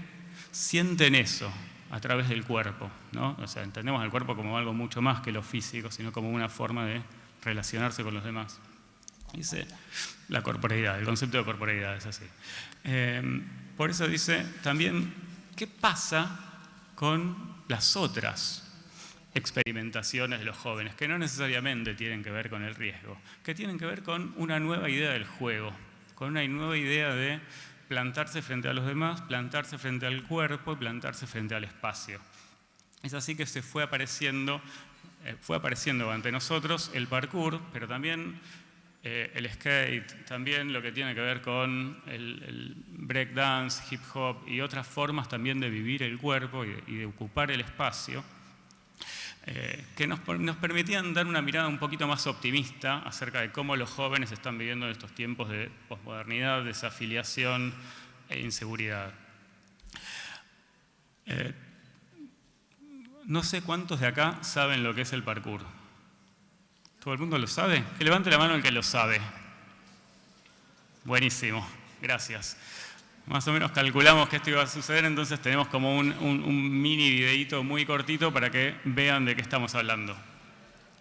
sienten eso a través del cuerpo, ¿no? O sea, entendemos el cuerpo como algo mucho más que lo físico, sino como una forma de relacionarse con los demás. Dice la corporeidad, el concepto de corporeidad es así. Por eso dice también, ¿qué pasa con las otras experimentaciones de los jóvenes, que no necesariamente tienen que ver con el riesgo, que tienen que ver con una nueva idea del juego, con una nueva idea de plantarse frente a los demás, plantarse frente al cuerpo y plantarse frente al espacio? Es así que se fue apareciendo ante nosotros el parkour, pero también el skate, también lo que tiene que ver con el breakdance, hip hop y otras formas también de vivir el cuerpo y de ocupar el espacio, que nos permitían dar una mirada un poquito más optimista acerca de cómo los jóvenes están viviendo en estos tiempos de posmodernidad, desafiliación e inseguridad. No sé cuántos de acá saben lo que es el parkour. ¿Todo el mundo lo sabe? Que levante la mano el que lo sabe. Buenísimo, gracias. Más o menos calculamos que esto iba a suceder, entonces tenemos como un mini videíto muy cortito para que vean de qué estamos hablando.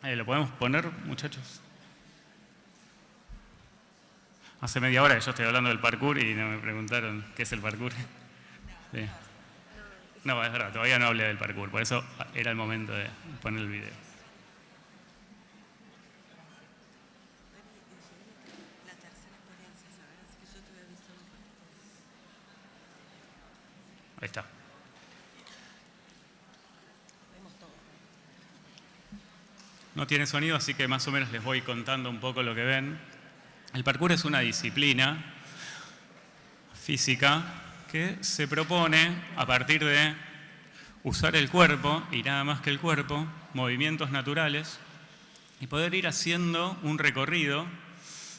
¿Lo podemos poner, muchachos? Hace media hora que yo estoy hablando del parkour y no me preguntaron qué es el parkour. Sí. No, es verdad, todavía no hablé del parkour, por eso era el momento de poner el video. Ahí está. No tiene sonido, así que más o menos les voy contando un poco lo que ven. El parkour es una disciplina física que se propone, a partir de usar el cuerpo, y nada más que el cuerpo, movimientos naturales, y poder ir haciendo un recorrido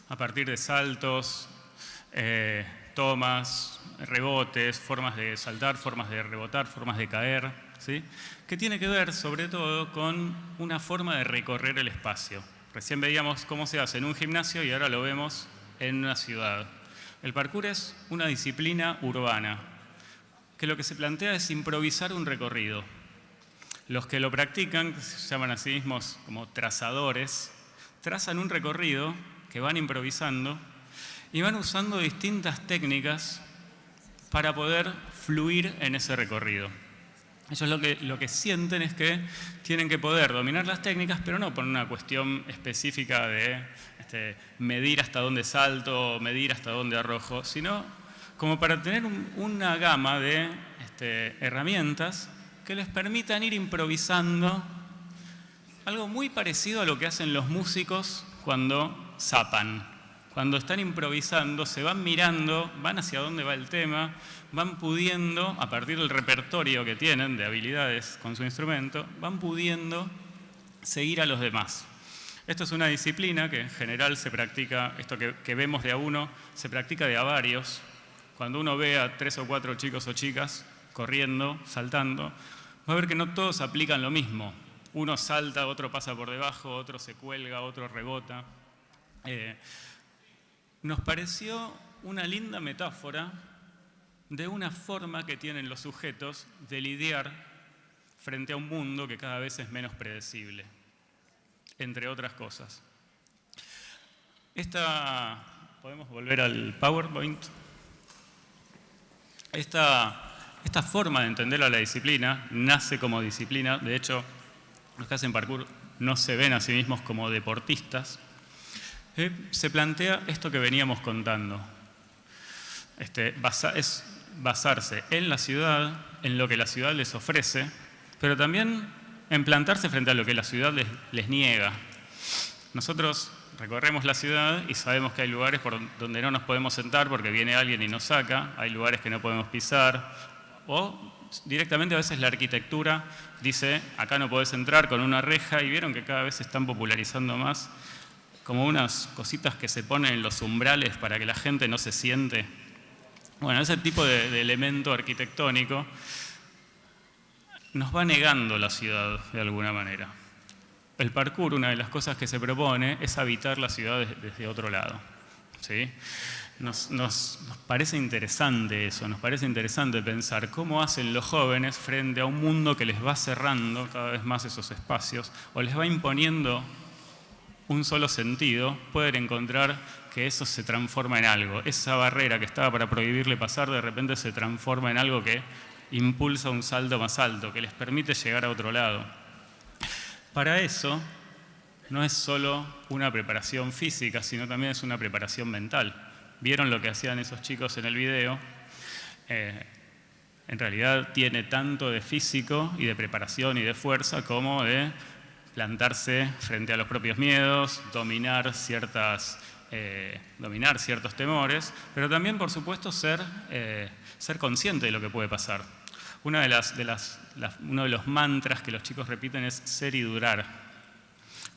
a partir de saltos, tomas, rebotes, formas de saltar, formas de rebotar, formas de caer, ¿sí? Que tiene que ver sobre todo con una forma de recorrer el espacio. Recién veíamos cómo se hace en un gimnasio y ahora lo vemos en una ciudad. El parkour es una disciplina urbana, que lo que se plantea es improvisar un recorrido. Los que lo practican, que se llaman a sí mismos como trazadores, trazan un recorrido que van improvisando y van usando distintas técnicas para poder fluir en ese recorrido. Ellos lo que sienten es que tienen que poder dominar las técnicas, pero no por una cuestión específica de medir hasta dónde salto, medir hasta dónde arrojo, sino como para tener una gama de herramientas que les permitan ir improvisando algo muy parecido a lo que hacen los músicos cuando zapan. Cuando están improvisando, se van mirando, van hacia dónde va el tema, van pudiendo, a partir del repertorio que tienen de habilidades con su instrumento, van pudiendo seguir a los demás. Esto es una disciplina que en general se practica, esto que vemos de a uno, se practica de a varios. Cuando uno ve a 3 o 4 chicos o chicas corriendo, saltando, va a ver que no todos aplican lo mismo. Uno salta, otro pasa por debajo, otro se cuelga, otro rebota. Nos pareció una linda metáfora de una forma que tienen los sujetos de lidiar frente a un mundo que cada vez es menos predecible, entre otras cosas. ¿Podemos volver al PowerPoint? Esta forma de entender a la disciplina nace como disciplina. De hecho, los que hacen parkour no se ven a sí mismos como deportistas. Se plantea esto que veníamos contando. Es basarse en la ciudad, en lo que la ciudad les ofrece, pero también en plantarse frente a lo que la ciudad les niega. Nosotros recorremos la ciudad y sabemos que hay lugares por donde no nos podemos sentar porque viene alguien y nos saca, hay lugares que no podemos pisar, o directamente a veces la arquitectura dice, acá no podés entrar con una reja, y vieron que cada vez se están popularizando más como unas cositas que se ponen en los umbrales para que la gente no se siente. Bueno, ese tipo de elemento arquitectónico nos va negando la ciudad de alguna manera. El parkour, una de las cosas que se propone es habitar la ciudad desde otro lado. ¿Sí? Nos parece interesante eso, nos parece interesante pensar cómo hacen los jóvenes frente a un mundo que les va cerrando cada vez más esos espacios o les va imponiendo un solo sentido, pueden encontrar que eso se transforma en algo. Esa barrera que estaba para prohibirle pasar, de repente se transforma en algo que impulsa un salto más alto, que les permite llegar a otro lado. Para eso, no es solo una preparación física, sino también es una preparación mental. ¿Vieron lo que hacían esos chicos en el video? En realidad tiene tanto de físico y de preparación y de fuerza como de plantarse frente a los propios miedos, dominar ciertos temores, pero también, por supuesto, ser consciente de lo que puede pasar. Uno de los mantras que los chicos repiten es ser y durar.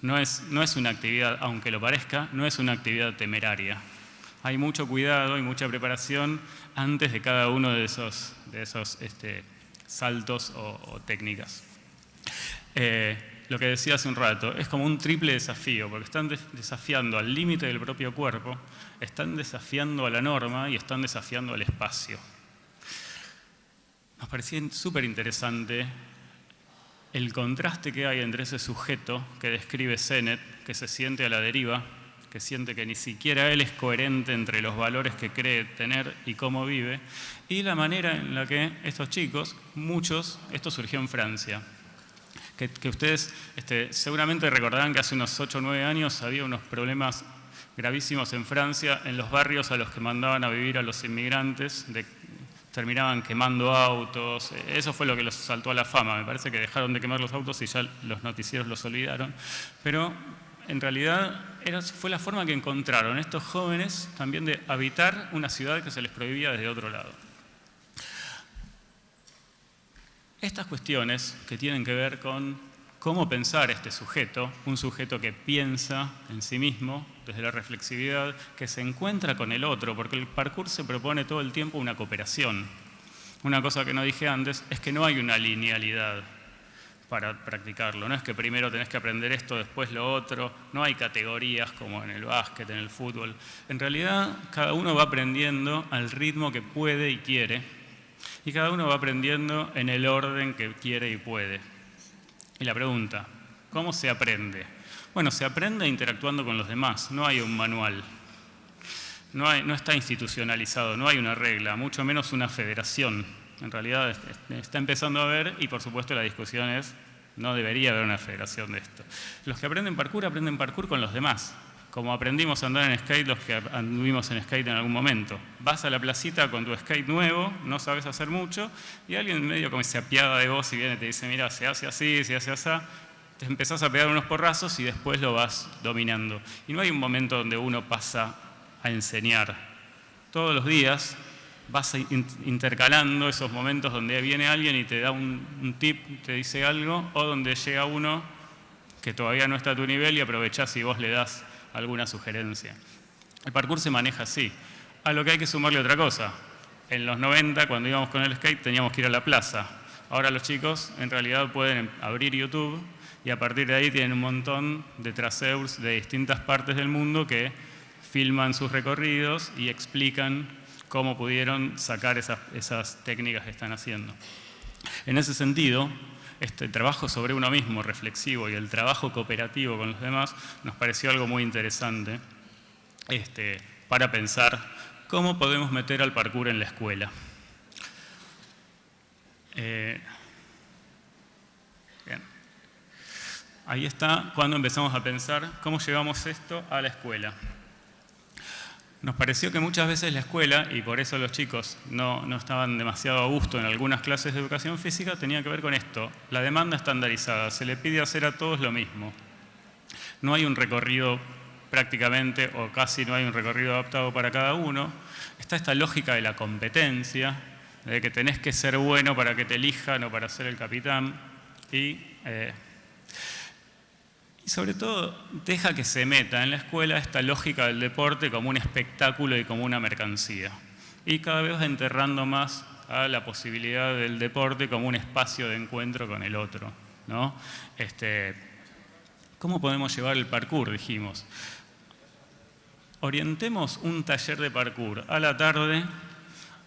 No es una actividad, aunque lo parezca, no es una actividad temeraria. Hay mucho cuidado y mucha preparación antes de cada uno de esos saltos o técnicas. Lo que decía hace un rato, es como un triple desafío, porque están desafiando al límite del propio cuerpo, están desafiando a la norma y están desafiando al espacio. Nos parecía súper interesante el contraste que hay entre ese sujeto que describe Sennett, que se siente a la deriva, que siente que ni siquiera él es coherente entre los valores que cree tener y cómo vive, y la manera en la que estos chicos, esto surgió en Francia, que ustedes seguramente recordarán que hace unos 8 o 9 años había unos problemas gravísimos en Francia, en los barrios a los que mandaban a vivir a los inmigrantes, terminaban quemando autos. Eso fue lo que los saltó a la fama. Me parece que dejaron de quemar los autos y ya los noticieros los olvidaron. Pero en realidad fue la forma que encontraron estos jóvenes también de habitar una ciudad que se les prohibía desde otro lado. Estas cuestiones que tienen que ver con cómo pensar este sujeto, un sujeto que piensa en sí mismo desde la reflexividad, que se encuentra con el otro, porque el parkour se propone todo el tiempo una cooperación. Una cosa que no dije antes es que no hay una linealidad para practicarlo, no es que primero tenés que aprender esto, después lo otro, no hay categorías como en el básquet, en el fútbol. En realidad, cada uno va aprendiendo al ritmo que puede y quiere, y cada uno va aprendiendo en el orden que quiere y puede. Y la pregunta, ¿cómo se aprende? Bueno, se aprende interactuando con los demás, no hay un manual, no está institucionalizado, no hay una regla, mucho menos una federación. En realidad está empezando a haber, y por supuesto la discusión es, no debería haber una federación de esto. Los que aprenden parkour con los demás, como aprendimos a andar en skate los que anduvimos en skate en algún momento. Vas a la placita con tu skate nuevo, no sabes hacer mucho, y alguien medio como se apiada de vos y viene y te dice, mira, se hace así, se hace así, te empezás a pegar unos porrazos y después lo vas dominando. Y no hay un momento donde uno pasa a enseñar. Todos los días vas intercalando esos momentos donde viene alguien y te da un tip, te dice algo, o donde llega uno que todavía no está a tu nivel y aprovechás y vos le das alguna sugerencia. El parkour se maneja así, a lo que hay que sumarle otra cosa. En los 90, cuando íbamos con el skate, teníamos que ir a la plaza. Ahora los chicos en realidad pueden abrir YouTube y a partir de ahí tienen un montón de traceurs de distintas partes del mundo que filman sus recorridos y explican cómo pudieron sacar esas técnicas que están haciendo. En ese sentido, este trabajo sobre uno mismo reflexivo y el trabajo cooperativo con los demás nos pareció algo muy interesante para pensar cómo podemos meter al parkour en la escuela. Bien. Ahí está cuando empezamos a pensar cómo llevamos esto a la escuela. Nos pareció que muchas veces la escuela, y por eso los chicos no estaban demasiado a gusto en algunas clases de educación física, tenía que ver con esto, la demanda estandarizada, se le pide hacer a todos lo mismo. No hay un recorrido prácticamente, o casi no hay un recorrido adaptado para cada uno. Está esta lógica de la competencia, de que tenés que ser bueno para que te elijan o para ser el capitán, y sobre todo deja que se meta en la escuela esta lógica del deporte como un espectáculo y como una mercancía. Y cada vez va enterrando más a la posibilidad del deporte como un espacio de encuentro con el otro, ¿no? ¿Cómo podemos llevar el parkour? Dijimos. Orientemos un taller de parkour a la tarde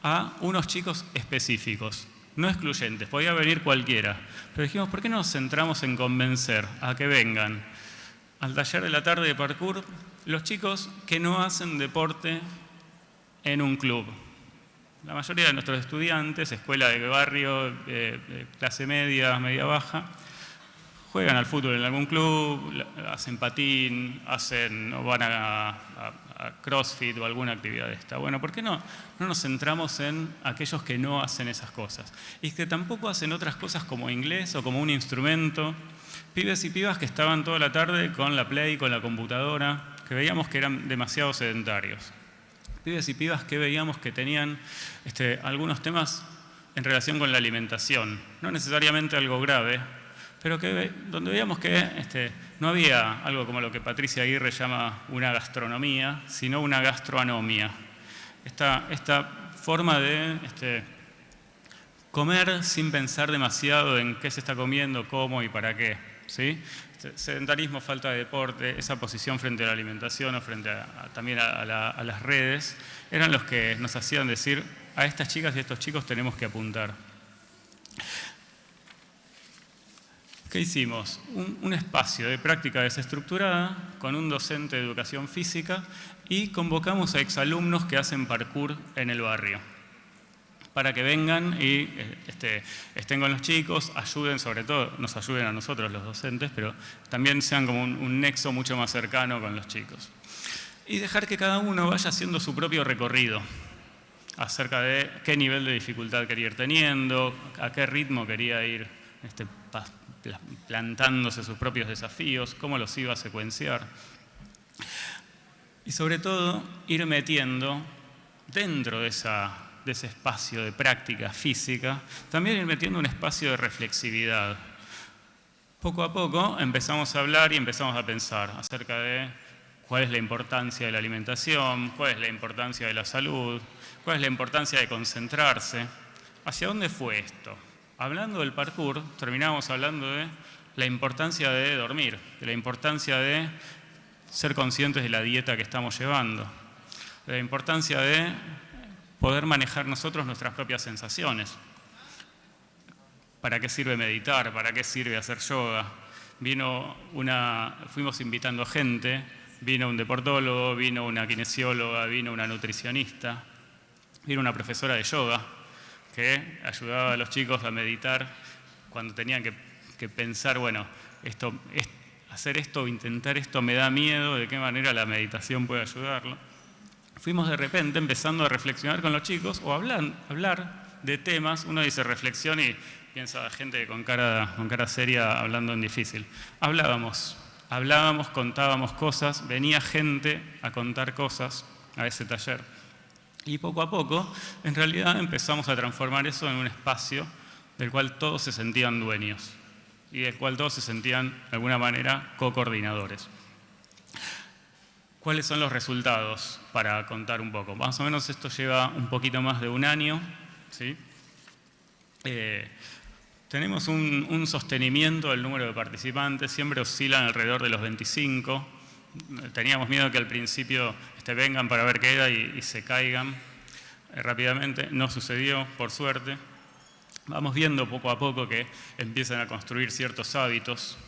a unos chicos específicos, no excluyentes, podía venir cualquiera, pero dijimos, ¿por qué no nos centramos en convencer a que vengan al taller de la tarde de parkour los chicos que no hacen deporte en un club? La mayoría de nuestros estudiantes, escuela de barrio, clase media, media baja, juegan al fútbol en algún club, hacen patín, o van a CrossFit o alguna actividad de esta. Bueno, ¿por qué no nos centramos en aquellos que no hacen esas cosas? Y que tampoco hacen otras cosas como inglés o como un instrumento. Pibes y pibas que estaban toda la tarde con la Play, con la computadora, que veíamos que eran demasiado sedentarios. Pibes y pibas que veíamos que tenían algunos temas en relación con la alimentación. No necesariamente algo grave, pero donde veíamos que no había algo como lo que Patricia Aguirre llama una gastronomía, sino una gastroanomia. Esta forma de comer sin pensar demasiado en qué se está comiendo, cómo y para qué, ¿sí? Sedentarismo, falta de deporte, esa posición frente a la alimentación o frente también a las redes, eran los que nos hacían decir, a estas chicas y a estos chicos tenemos que apuntar. ¿Qué hicimos? Un espacio de práctica desestructurada con un docente de educación física y convocamos a exalumnos que hacen parkour en el barrio para que vengan y estén con los chicos, ayuden, sobre todo nos ayuden a nosotros los docentes, pero también sean como un nexo mucho más cercano con los chicos. Y dejar que cada uno vaya haciendo su propio recorrido acerca de qué nivel de dificultad quería ir teniendo, a qué ritmo quería ir plantándose sus propios desafíos, cómo los iba a secuenciar. Y sobre todo, ir metiendo dentro de ese espacio de práctica física, también ir metiendo un espacio de reflexividad. Poco a poco empezamos a hablar y empezamos a pensar acerca de cuál es la importancia de la alimentación, cuál es la importancia de la salud, cuál es la importancia de concentrarse. ¿Hacia dónde fue esto? Hablando del parkour, terminamos hablando de la importancia de dormir, de la importancia de ser conscientes de la dieta que estamos llevando, de la importancia de poder manejar nosotros nuestras propias sensaciones. ¿Para qué sirve meditar? ¿Para qué sirve hacer yoga? Fuimos invitando gente, vino un deportólogo, vino una kinesióloga, vino una nutricionista, vino una profesora de yoga, que ayudaba a los chicos a meditar cuando tenían que pensar, bueno, hacer esto o intentar esto me da miedo, de qué manera la meditación puede ayudarlo. Fuimos de repente empezando a reflexionar con los chicos o hablar de temas. Uno dice reflexión y piensa gente con cara seria hablando en difícil. Hablábamos, contábamos cosas, venía gente a contar cosas a ese taller. Y poco a poco, en realidad, empezamos a transformar eso en un espacio del cual todos se sentían dueños y del cual todos se sentían, de alguna manera, co-coordinadores. ¿Cuáles son los resultados? Para contar un poco. Más o menos esto lleva un poquito más de un año, ¿sí? Tenemos un sostenimiento del número de participantes, siempre oscilan alrededor de los 25. Teníamos miedo que al principio vengan para ver qué era y se caigan rápidamente. No sucedió, por suerte. vamos viendo poco a poco que empiezan a construir ciertos hábitos.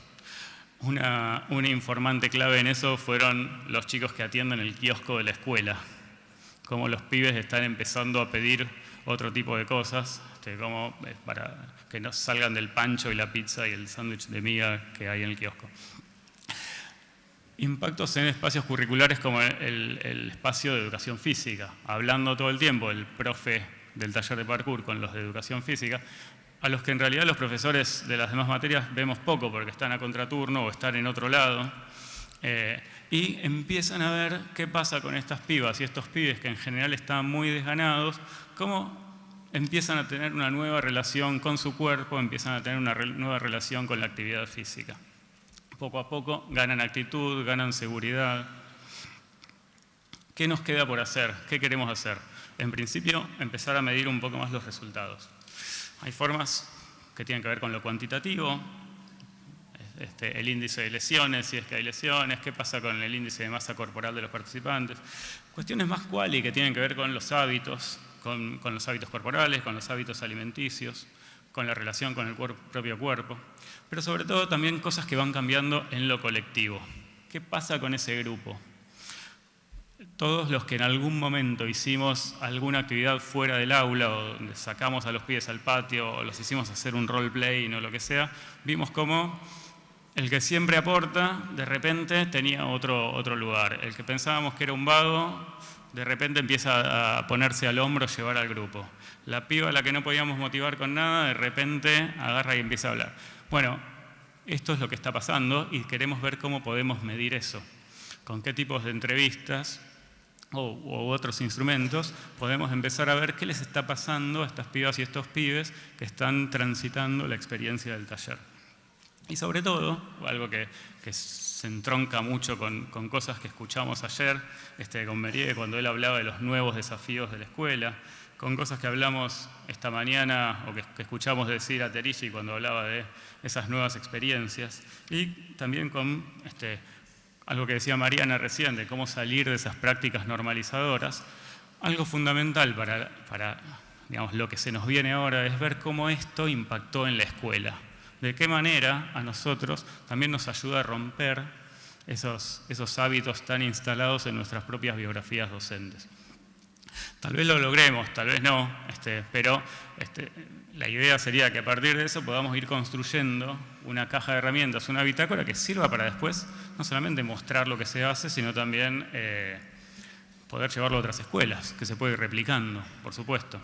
Una informante clave en eso fueron los chicos que atienden el kiosco de la escuela, cómo los pibes están empezando a pedir otro tipo de cosas, como para que no salgan del pancho y la pizza y el sándwich de miga que hay en el kiosco. Impactos en espacios curriculares como el espacio de educación física, hablando todo el tiempo el profe del taller de parkour con los de educación física, a los que en realidad los profesores de las demás materias vemos poco porque están a contraturno o están en otro lado, y empiezan a ver qué pasa con estas pibas y estos pibes que en general están muy desganados, cómo empiezan a tener una nueva relación con su cuerpo, empiezan a tener una nueva relación con la actividad física. Poco a poco ganan actitud, ganan seguridad. ¿Qué nos queda por hacer? ¿Qué queremos hacer? En principio, empezar a medir un poco más los resultados. Hay formas que tienen que ver con lo cuantitativo, el índice de lesiones, si es que hay lesiones, qué pasa con el índice de masa corporal de los participantes. Cuestiones más quali que tienen que ver con los hábitos, con los hábitos corporales, con los hábitos alimenticios, con la relación con el propio cuerpo, pero sobre todo también cosas que van cambiando en lo colectivo. ¿Qué pasa con ese grupo? Todos los que en algún momento hicimos alguna actividad fuera del aula o donde sacamos a los pibes al patio o los hicimos hacer un roleplay o lo que sea, vimos cómo el que siempre aporta de repente tenía otro lugar. El que pensábamos que era un vago de repente empieza a ponerse al hombro, llevar al grupo. La piba a la que no podíamos motivar con nada de repente agarra y empieza a hablar. Bueno, esto es lo que está pasando y queremos ver cómo podemos medir eso. Con qué tipos de entrevistas u otros instrumentos podemos empezar a ver qué les está pasando a estas pibas y estos pibes que están transitando la experiencia del taller. Y sobre todo, algo que se entronca mucho con cosas que escuchamos ayer, con Merier, cuando él hablaba de los nuevos desafíos de la escuela, con cosas que hablamos esta mañana o que escuchamos decir a Terigi cuando hablaba de esas nuevas experiencias, y también con algo que decía Mariana recién, de cómo salir de esas prácticas normalizadoras. Algo fundamental para digamos, lo que se nos viene ahora es ver cómo esto impactó en la escuela. De qué manera a nosotros también nos ayuda a romper esos hábitos tan instalados en nuestras propias biografías docentes. Tal vez lo logremos, tal vez no, pero la idea sería que a partir de eso podamos ir construyendo una caja de herramientas, una bitácora que sirva para después no solamente mostrar lo que se hace, sino también poder llevarlo a otras escuelas, que se puede ir replicando, por supuesto.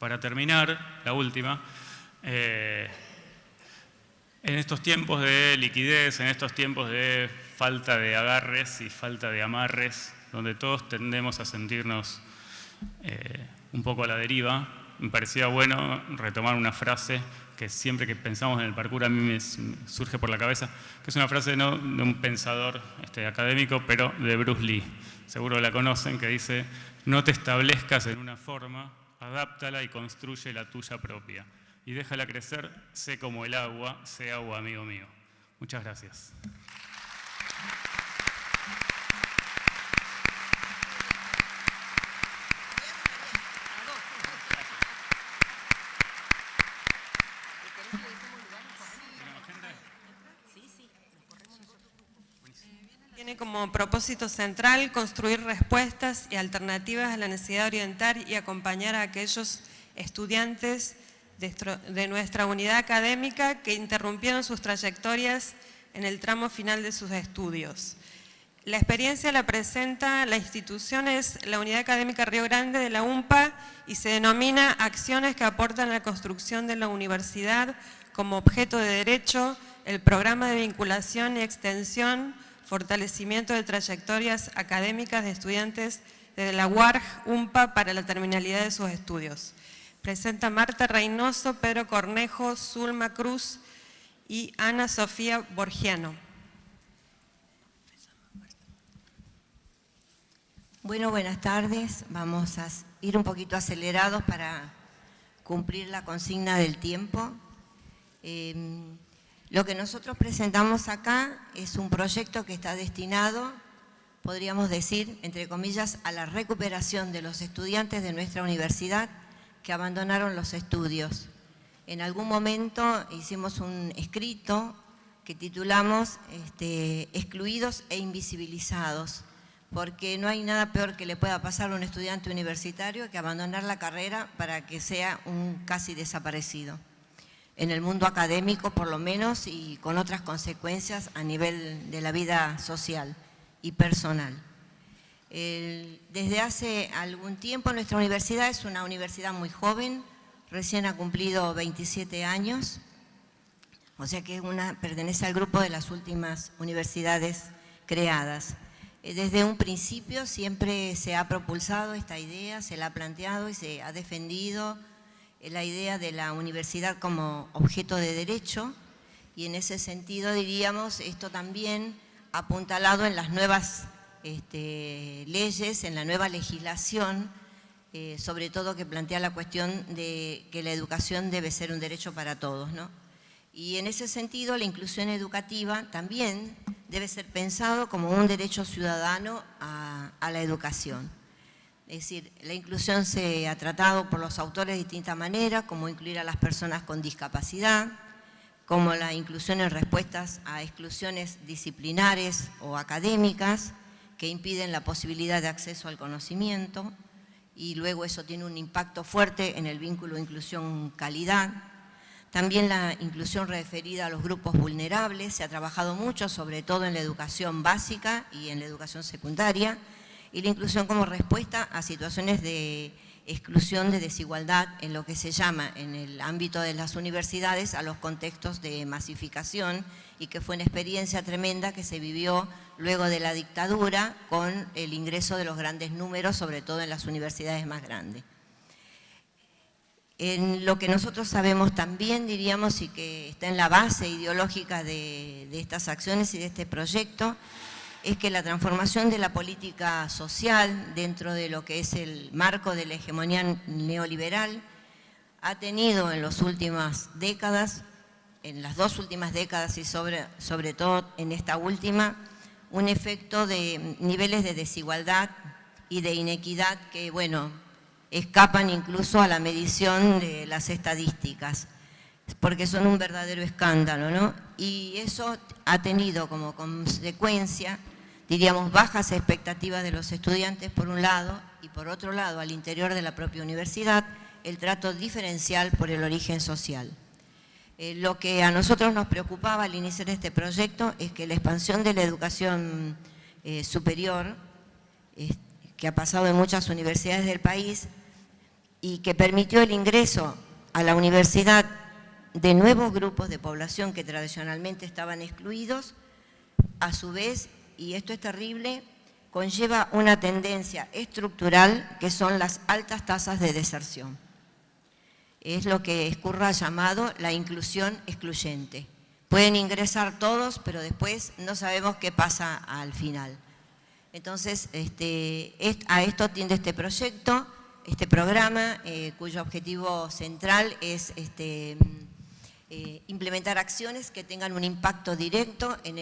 Para terminar, la última, en estos tiempos de liquidez, en estos tiempos de falta de agarres y falta de amarres, donde todos tendemos a sentirnos un poco a la deriva, me parecía bueno retomar una frase que siempre que pensamos en el parkour a mí me surge por la cabeza, que es una frase no de un pensador académico, pero de Bruce Lee. Seguro la conocen, que dice: no te establezcas en una forma, adáptala y construye la tuya propia. Y déjala crecer, sé como el agua, sé agua, amigo mío. Muchas gracias. Tiene como propósito central construir respuestas y alternativas a la necesidad de orientar y acompañar a aquellos estudiantes de nuestra unidad académica que interrumpieron sus trayectorias en el tramo final de sus estudios. La experiencia la presenta la institución, es la Unidad Académica Río Grande de la UMPA, y se denomina Acciones que aportan a la construcción de la universidad como objeto de derecho, el programa de vinculación y extensión, fortalecimiento de trayectorias académicas de estudiantes de la UARJ UMPA para la terminalidad de sus estudios. Presenta Marta Reynoso, Pedro Cornejo, Zulma Cruz y Ana Sofía Borgiano. Bueno, buenas tardes. Vamos a ir un poquito acelerados para cumplir la consigna del tiempo. Lo que nosotros presentamos acá es un proyecto que está destinado, podríamos decir, entre comillas, a la recuperación de los estudiantes de nuestra universidad que abandonaron los estudios. En algún momento hicimos un escrito que titulamos Excluidos e invisibilizados, porque no hay nada peor que le pueda pasar a un estudiante universitario que abandonar la carrera para que sea un casi desaparecido. En el mundo académico, por lo menos, y con otras consecuencias a nivel de la vida social y personal. Desde hace algún tiempo nuestra universidad es una universidad muy joven, recién ha cumplido 27 años, o sea que pertenece al grupo de las últimas universidades creadas. Desde un principio siempre se ha propulsado esta idea, se la ha planteado y se ha defendido la idea de la universidad como objeto de derecho, y en ese sentido diríamos esto también apuntalado en las nuevas leyes, en la nueva legislación, sobre todo que plantea la cuestión de que la educación debe ser un derecho para todos, ¿no? Y en ese sentido la inclusión educativa también debe ser pensado como un derecho ciudadano a la educación. Es decir, la inclusión se ha tratado por los autores de distintas maneras, como incluir a las personas con discapacidad, como la inclusión en respuestas a exclusiones disciplinares o académicas que impiden la posibilidad de acceso al conocimiento, y luego eso tiene un impacto fuerte en el vínculo inclusión-calidad. También la inclusión referida a los grupos vulnerables, se ha trabajado mucho, sobre todo en la educación básica y en la educación secundaria, y la inclusión como respuesta a situaciones de exclusión, de desigualdad, en lo que se llama en el ámbito de las universidades a los contextos de masificación, y que fue una experiencia tremenda que se vivió luego de la dictadura con el ingreso de los grandes números, sobre todo en las universidades más grandes. En lo que nosotros sabemos también, diríamos, y que está en la base ideológica de estas acciones y de este proyecto, es que la transformación de la política social dentro de lo que es el marco de la hegemonía neoliberal ha tenido en las últimas décadas, en las 2 últimas décadas y sobre todo en esta última, un efecto de niveles de desigualdad y de inequidad que, bueno, escapan incluso a la medición de las estadísticas, porque son un verdadero escándalo, ¿no? Y eso ha tenido como consecuencia, diríamos, bajas expectativas de los estudiantes por un lado, y por otro lado, al interior de la propia universidad, el trato diferencial por el origen social. Lo que a nosotros nos preocupaba al iniciar este proyecto es que la expansión de la educación superior, que ha pasado en muchas universidades del país y que permitió el ingreso a la universidad de nuevos grupos de población que tradicionalmente estaban excluidos, a su vez, y esto es terrible, conlleva una tendencia estructural que son las altas tasas de deserción. Es lo que Escurra ha llamado la inclusión excluyente. Pueden ingresar todos, pero después no sabemos qué pasa al final. Entonces, a esto tiende este proyecto, este programa, cuyo objetivo central es implementar acciones que tengan un impacto directo en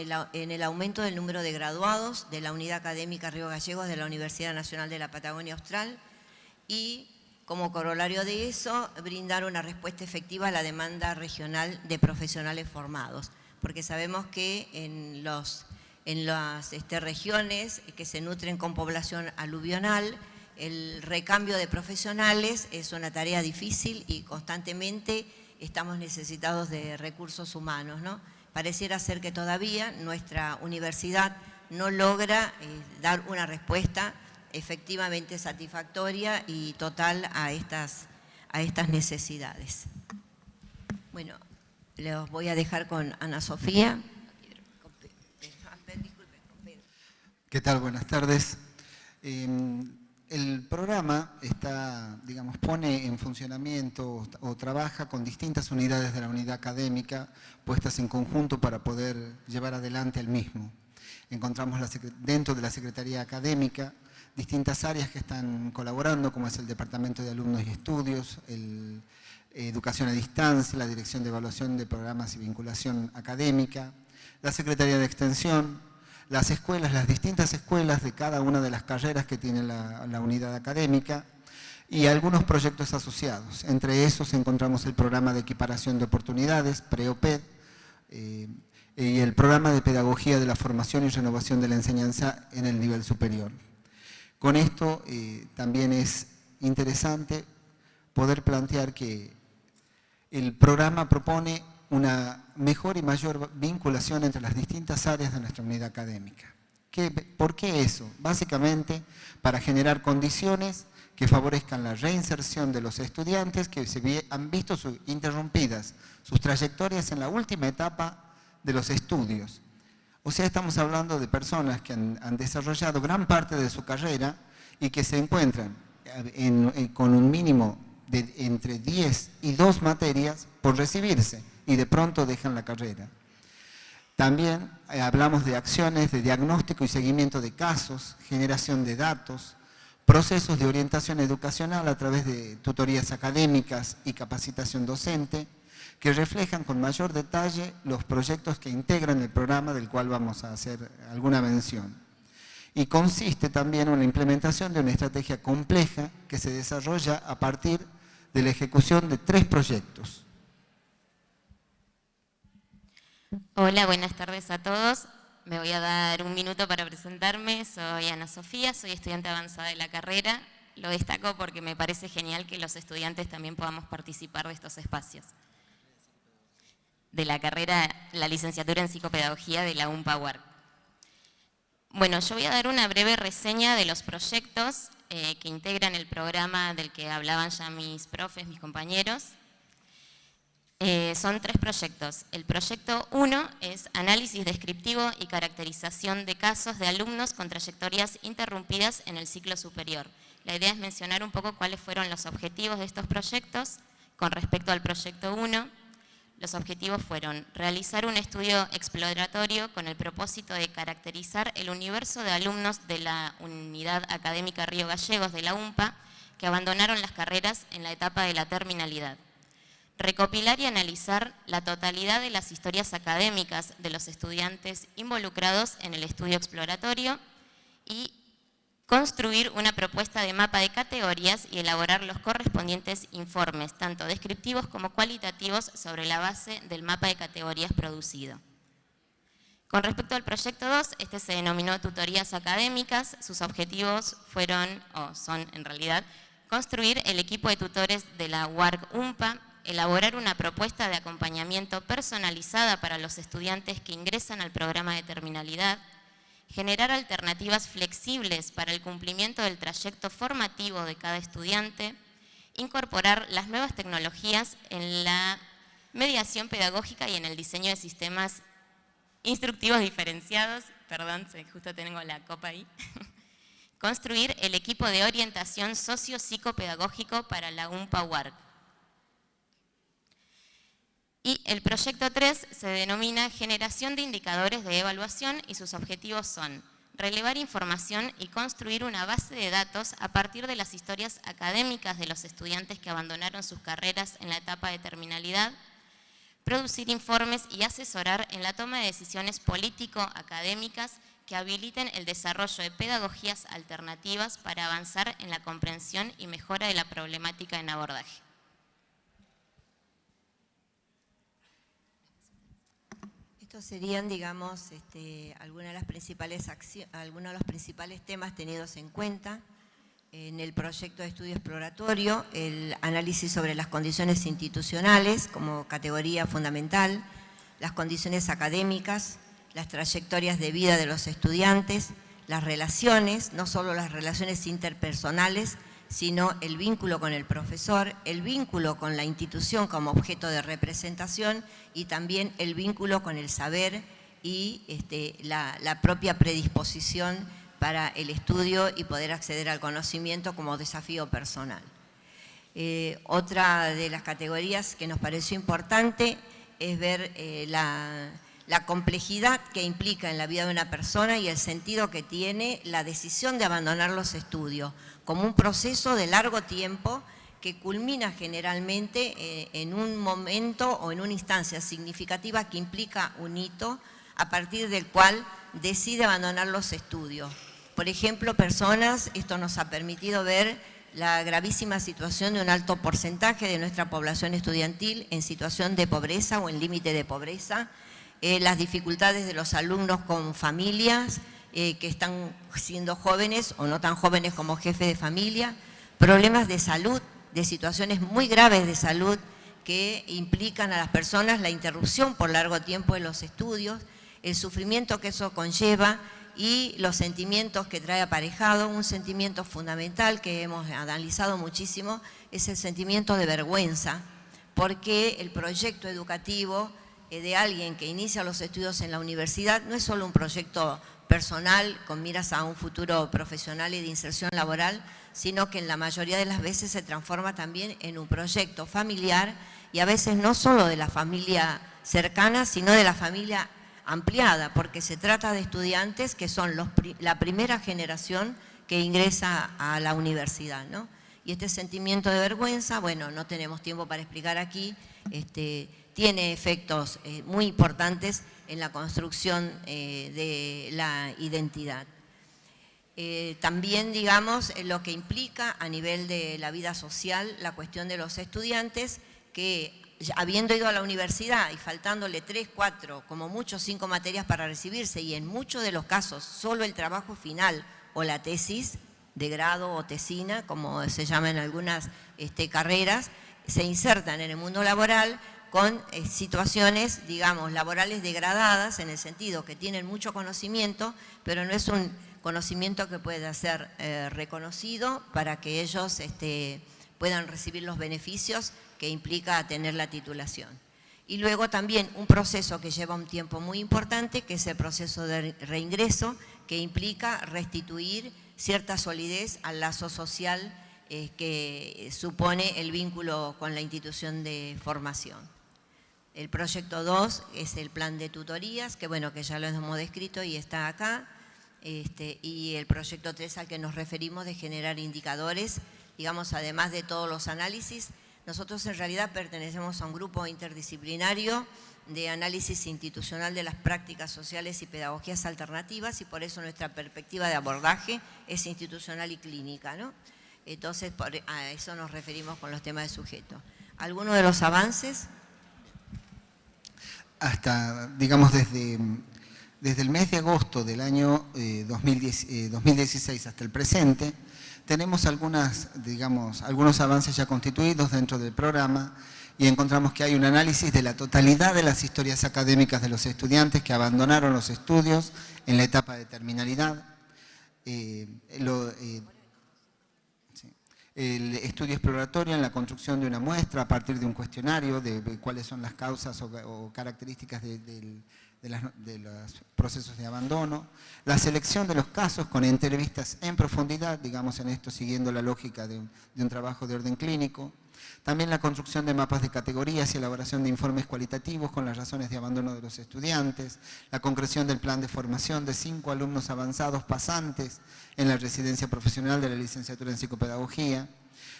el aumento del número de graduados de la Unidad Académica Río Gallegos de la Universidad Nacional de la Patagonia Austral, y como corolario de eso, brindar una respuesta efectiva a la demanda regional de profesionales formados, porque sabemos que en las regiones que se nutren con población aluvional, el recambio de profesionales es una tarea difícil y constantemente estamos necesitados de recursos humanos, ¿no? Pareciera ser que todavía nuestra universidad no logra dar una respuesta efectivamente satisfactoria y total a estas necesidades. Bueno, los voy a dejar con Ana Sofía. ¿Qué tal? Buenas tardes. El programa pone en funcionamiento o trabaja con distintas unidades de la unidad académica puestas en conjunto para poder llevar adelante el mismo. Encontramos dentro de la Secretaría Académica distintas áreas que están colaborando, como es el Departamento de Alumnos y Estudios, Educación a Distancia, la Dirección de Evaluación de Programas y Vinculación Académica, la Secretaría de Extensión, las escuelas, las distintas escuelas de cada una de las carreras que tiene la unidad académica, y algunos proyectos asociados. Entre esos encontramos el programa de equiparación de oportunidades, PREOPED, y el programa de pedagogía de la formación y renovación de la enseñanza en el nivel superior. Con esto también es interesante poder plantear que el programa propone una mejor y mayor vinculación entre las distintas áreas de nuestra unidad académica. ¿Por qué eso? Básicamente para generar condiciones que favorezcan la reinserción de los estudiantes que se han visto interrumpidas sus trayectorias en la última etapa de los estudios. O sea, estamos hablando de personas que han desarrollado gran parte de su carrera y que se encuentran con un mínimo de entre 10 y 2 materias por recibirse y de pronto dejan la carrera. También hablamos de acciones de diagnóstico y seguimiento de casos, generación de datos, procesos de orientación educacional a través de tutorías académicas y capacitación docente, que reflejan con mayor detalle los proyectos que integran el programa del cual vamos a hacer alguna mención. Y consiste también en la implementación de una estrategia compleja que se desarrolla a partir de la ejecución de 3 proyectos. Hola, buenas tardes a todos. Me voy a dar un minuto para presentarme. Soy Ana Sofía, soy estudiante avanzada de la carrera. Lo destaco porque me parece genial que los estudiantes también podamos participar de estos espacios. De la carrera, la licenciatura en psicopedagogía de la UMPA UARC. Bueno, yo voy a dar una breve reseña de los proyectos que integran el programa del que hablaban ya mis profes, mis compañeros. Son 3 proyectos. El proyecto 1 es análisis descriptivo y caracterización de casos de alumnos con trayectorias interrumpidas en el ciclo superior. La idea es mencionar un poco cuáles fueron los objetivos de estos proyectos con respecto al proyecto 1. Los objetivos fueron realizar un estudio exploratorio con el propósito de caracterizar el universo de alumnos de la Unidad Académica Río Gallegos de la UMPA que abandonaron las carreras en la etapa de la terminalidad. Recopilar y analizar la totalidad de las historias académicas de los estudiantes involucrados en el estudio exploratorio y construir una propuesta de mapa de categorías y elaborar los correspondientes informes, tanto descriptivos como cualitativos, sobre la base del mapa de categorías producido. Con respecto al proyecto 2, este se denominó tutorías académicas. Sus objetivos fueron, o son en realidad, construir el equipo de tutores de la UARC UMPA, elaborar una propuesta de acompañamiento personalizada para los estudiantes que ingresan al programa de terminalidad, generar alternativas flexibles para el cumplimiento del trayecto formativo de cada estudiante, incorporar las nuevas tecnologías en la mediación pedagógica y en el diseño de sistemas instructivos diferenciados, perdón, justo tengo la copa ahí, construir el equipo de orientación socio-psicopedagógico para la UMPA UARC. Y el proyecto 3 se denomina generación de indicadores de evaluación y sus objetivos son relevar información y construir una base de datos a partir de las historias académicas de los estudiantes que abandonaron sus carreras en la etapa de terminalidad, producir informes y asesorar en la toma de decisiones político-académicas que habiliten el desarrollo de pedagogías alternativas para avanzar en la comprensión y mejora de la problemática en abordaje. Estos serían, digamos, algunos de los principales temas tenidos en cuenta en el proyecto de estudio exploratorio: el análisis sobre las condiciones institucionales como categoría fundamental, las condiciones académicas, las trayectorias de vida de los estudiantes, las relaciones, no solo las relaciones interpersonales, sino el vínculo con el profesor, el vínculo con la institución como objeto de representación y también el vínculo con el saber y la propia predisposición para el estudio y poder acceder al conocimiento como desafío personal. Otra de las categorías que nos pareció importante es ver la complejidad que implica en la vida de una persona y el sentido que tiene la decisión de abandonar los estudios, como un proceso de largo tiempo que culmina generalmente en un momento o en una instancia significativa que implica un hito a partir del cual decide abandonar los estudios. Por ejemplo, esto nos ha permitido ver la gravísima situación de un alto porcentaje de nuestra población estudiantil en situación de pobreza o en límite de pobreza, las dificultades de los alumnos con familias que están siendo jóvenes o no tan jóvenes como jefes de familia, problemas de salud, de situaciones muy graves de salud que implican a las personas la interrupción por largo tiempo de los estudios, el sufrimiento que eso conlleva y los sentimientos que trae aparejado. Un sentimiento fundamental que hemos analizado muchísimo es el sentimiento de vergüenza, porque el proyecto educativo de alguien que inicia los estudios en la universidad no es solo un proyecto personal con miras a un futuro profesional y de inserción laboral, sino que en la mayoría de las veces se transforma también en un proyecto familiar y a veces no solo de la familia cercana, sino de la familia ampliada, porque se trata de estudiantes que son la primera generación que ingresa a la universidad, ¿no? Y este sentimiento de vergüenza, bueno, no tenemos tiempo para explicar aquí, tiene efectos muy importantes en la construcción de la identidad. También, digamos, lo que implica a nivel de la vida social la cuestión de los estudiantes que, habiendo ido a la universidad y faltándole 3, 4, como mucho 5 materias para recibirse y en muchos de los casos solo el trabajo final o la tesis de grado o tesina, como se llama en algunas carreras, se insertan en el mundo laboral con situaciones, digamos, laborales degradadas en el sentido que tienen mucho conocimiento, pero no es un conocimiento que pueda ser reconocido para que ellos puedan recibir los beneficios que implica tener la titulación. Y luego también un proceso que lleva un tiempo muy importante, que es el proceso de reingreso, que implica restituir cierta solidez al lazo social que supone el vínculo con la institución de formación. El proyecto 2 es el plan de tutorías, que bueno, que ya lo hemos descrito y está acá, y el proyecto 3 al que nos referimos de generar indicadores, digamos, además de todos los análisis. Nosotros en realidad pertenecemos a un grupo interdisciplinario de análisis institucional de las prácticas sociales y pedagogías alternativas y por eso nuestra perspectiva de abordaje es institucional y clínica, ¿no? Entonces, a eso nos referimos con los temas de sujeto. ¿Alguno de los avances? Hasta, digamos, desde el mes de agosto del año 2016 hasta el presente, tenemos algunos avances ya constituidos dentro del programa y encontramos que hay un análisis de la totalidad de las historias académicas de los estudiantes que abandonaron los estudios en la etapa de terminalidad. El estudio exploratorio en la construcción de una muestra a partir de un cuestionario de cuáles son las causas o características de los procesos de abandono, la selección de los casos con entrevistas en profundidad, digamos en esto siguiendo la lógica de un trabajo de orden clínico, también la construcción de mapas de categorías y elaboración de informes cualitativos con las razones de abandono de los estudiantes, la concreción del plan de formación de 5 alumnos avanzados pasantes en la residencia profesional de la licenciatura en psicopedagogía,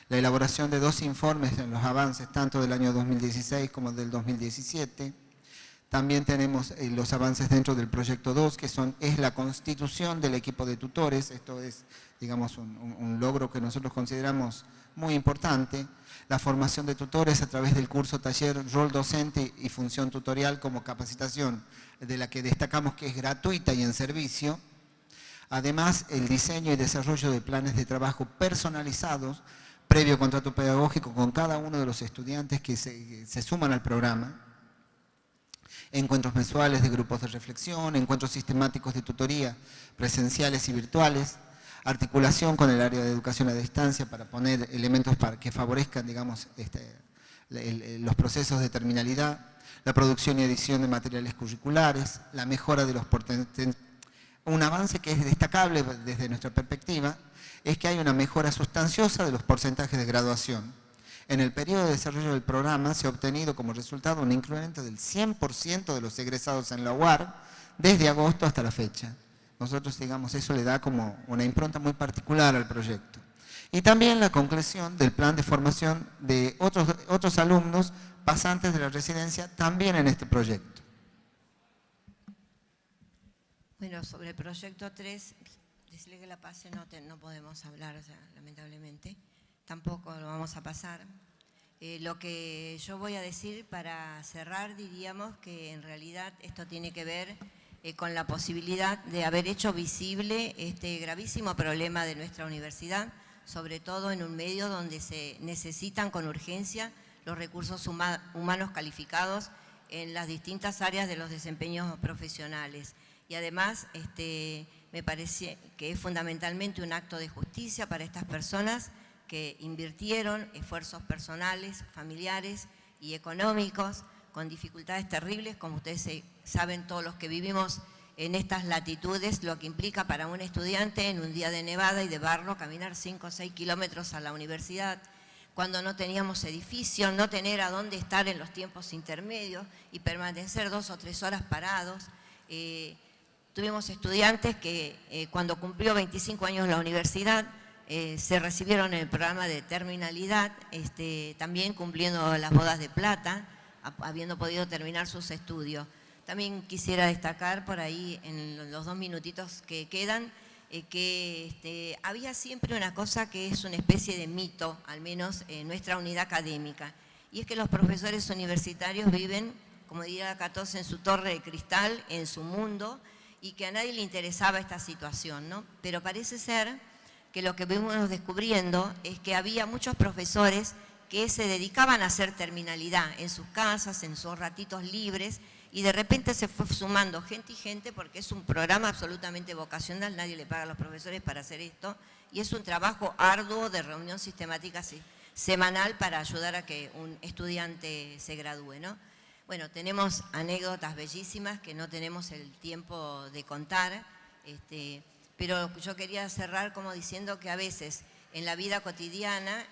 la elaboración de 2 informes en los avances tanto del año 2016 como del 2017. También tenemos los avances dentro del proyecto 2, que es la constitución del equipo de tutores. Esto es, digamos, un logro que nosotros consideramos muy importante. La formación de tutores a través del curso taller Rol Docente y Función Tutorial como capacitación, de la que destacamos que es gratuita y en servicio. Además, el diseño y desarrollo de planes de trabajo personalizados, previo contrato pedagógico con cada uno de los estudiantes que se suman al programa. Encuentros mensuales de grupos de reflexión, encuentros sistemáticos de tutoría presenciales y virtuales, articulación con el área de educación a distancia para poner elementos que favorezcan, digamos, los procesos de terminalidad, la producción y edición de materiales curriculares, la mejora de los porcentajes. Un avance que es destacable desde nuestra perspectiva es que hay una mejora sustanciosa de los porcentajes de graduación. En el periodo de desarrollo del programa se ha obtenido como resultado un incremento del 100% de los egresados en la UAR desde agosto hasta la fecha. Nosotros, digamos, eso le da como una impronta muy particular al proyecto. Y también la conclusión del plan de formación de otros alumnos pasantes de la residencia también en este proyecto. Bueno, sobre el proyecto 3, decirle que la pase no podemos hablar, o sea, lamentablemente. tampoco lo vamos a pasar. Lo que yo voy a decir para cerrar, diríamos que en realidad esto tiene que ver con la posibilidad de haber hecho visible este gravísimo problema de nuestra universidad, sobre todo en un medio donde se necesitan con urgencia los recursos humanos calificados en las distintas áreas de los desempeños profesionales. Y además me parece que es fundamentalmente un acto de justicia para estas personas que invirtieron esfuerzos personales, familiares y económicos con dificultades terribles, como ustedes saben todos los que vivimos en estas latitudes, lo que implica para un estudiante en un día de nevada y de barro caminar 5 o 6 kilómetros a la universidad, cuando no teníamos edificio, no tener a dónde estar en los tiempos intermedios y permanecer 2 o 3 horas parados. Tuvimos estudiantes que cuando cumplió 25 años la universidad, se recibieron en el programa de terminalidad, también cumpliendo las bodas de plata, habiendo podido terminar sus estudios. También quisiera destacar por ahí, en los 2 minutitos que quedan, que había siempre una cosa que es una especie de mito, al menos en nuestra unidad académica, y es que los profesores universitarios viven, como diría Catos, en su torre de cristal, en su mundo, y que a nadie le interesaba esta situación, ¿no? Pero parece ser que lo que vimos descubriendo es que había muchos profesores que se dedicaban a hacer terminalidad en sus casas, en sus ratitos libres, y de repente se fue sumando gente y gente, porque es un programa absolutamente vocacional, nadie le paga a los profesores para hacer esto, y es un trabajo arduo de reunión sistemática semanal para ayudar a que un estudiante se gradúe, ¿no? Bueno, tenemos anécdotas bellísimas que no tenemos el tiempo de contar, pero yo quería cerrar como diciendo que a veces en la vida cotidiana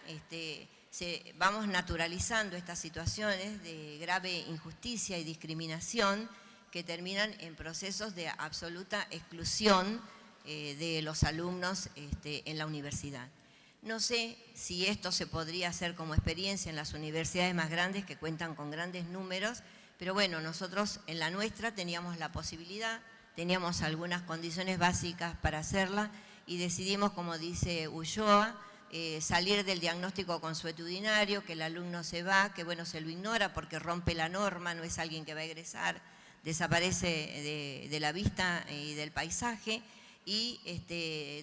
vamos naturalizando estas situaciones de grave injusticia y discriminación que terminan en procesos de absoluta exclusión de los alumnos en la universidad. No sé si esto se podría hacer como experiencia en las universidades más grandes que cuentan con grandes números, pero bueno, nosotros en la nuestra teníamos la posibilidad, teníamos algunas condiciones básicas para hacerla y decidimos, como dice Ulloa, salir del diagnóstico consuetudinario, que el alumno se va, que bueno, se lo ignora porque rompe la norma, no es alguien que va a egresar, desaparece de la vista y del paisaje, y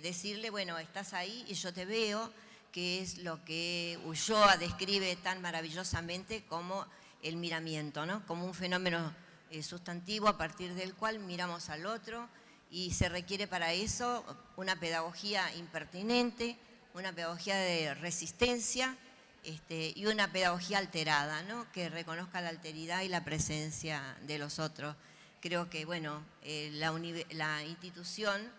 decirle, bueno, estás ahí y yo te veo, que es lo que Ulloa describe tan maravillosamente como el miramiento, ¿no? Como un fenómeno sustantivo a partir del cual miramos al otro, y se requiere para eso una pedagogía impertinente, una pedagogía de resistencia y una pedagogía alterada, ¿no? Que reconozca la alteridad y la presencia de los otros. Creo que, bueno, la institución,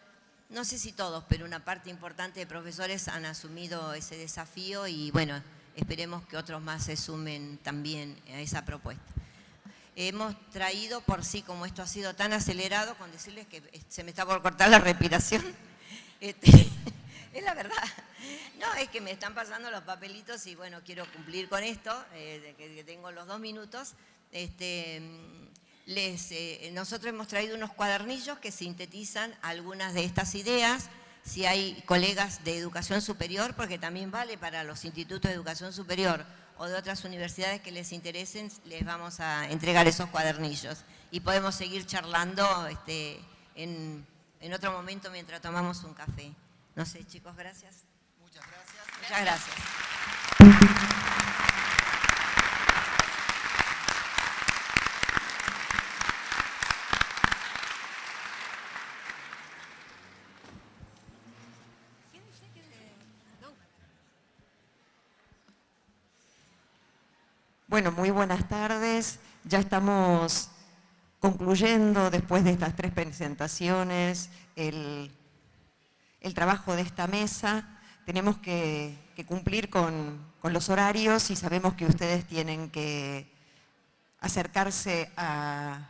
no sé si todos, pero una parte importante de profesores han asumido ese desafío y, bueno, esperemos que otros más se sumen también a esa propuesta. Hemos traído por sí, como esto ha sido tan acelerado, con decirles que se me está por cortar la respiración, es la verdad. No, es que me están pasando los papelitos y bueno, quiero cumplir con esto, que tengo los 2 minutos. Nosotros hemos traído unos cuadernillos que sintetizan algunas de estas ideas. Si hay colegas de educación superior, porque también vale para los institutos de educación superior o de otras universidades que les interesen, les vamos a entregar esos cuadernillos. Y podemos seguir charlando en otro momento mientras tomamos un café. No sé, chicos, gracias. Muchas gracias. Muchas gracias. Bueno, muy buenas tardes. Ya estamos concluyendo, después de estas 3 presentaciones, el trabajo de esta mesa. Tenemos que cumplir con los horarios y sabemos que ustedes tienen que acercarse a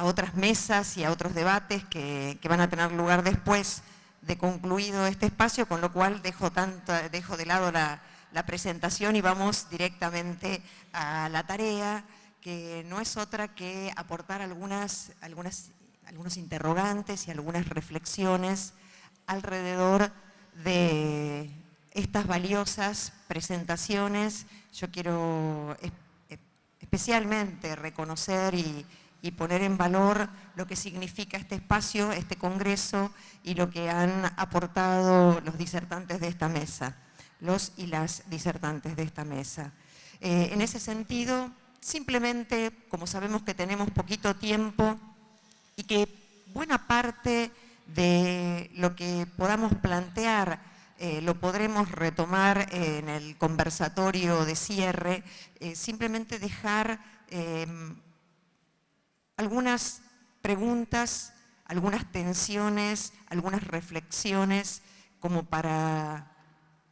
otras mesas y a otros debates que van a tener lugar después de concluido este espacio, con lo cual dejo de lado la presentación y vamos directamente a la tarea, que no es otra que aportar algunos interrogantes y algunas reflexiones alrededor de estas valiosas presentaciones. Yo quiero especialmente reconocer y poner en valor lo que significa este espacio, este congreso, y lo que han aportado los disertantes de esta mesa, los y las disertantes de esta mesa. En ese sentido, simplemente, como sabemos que tenemos poquito tiempo y que buena parte de lo que podamos plantear lo podremos retomar en el conversatorio de cierre, simplemente dejar algunas preguntas, algunas tensiones, algunas reflexiones, como para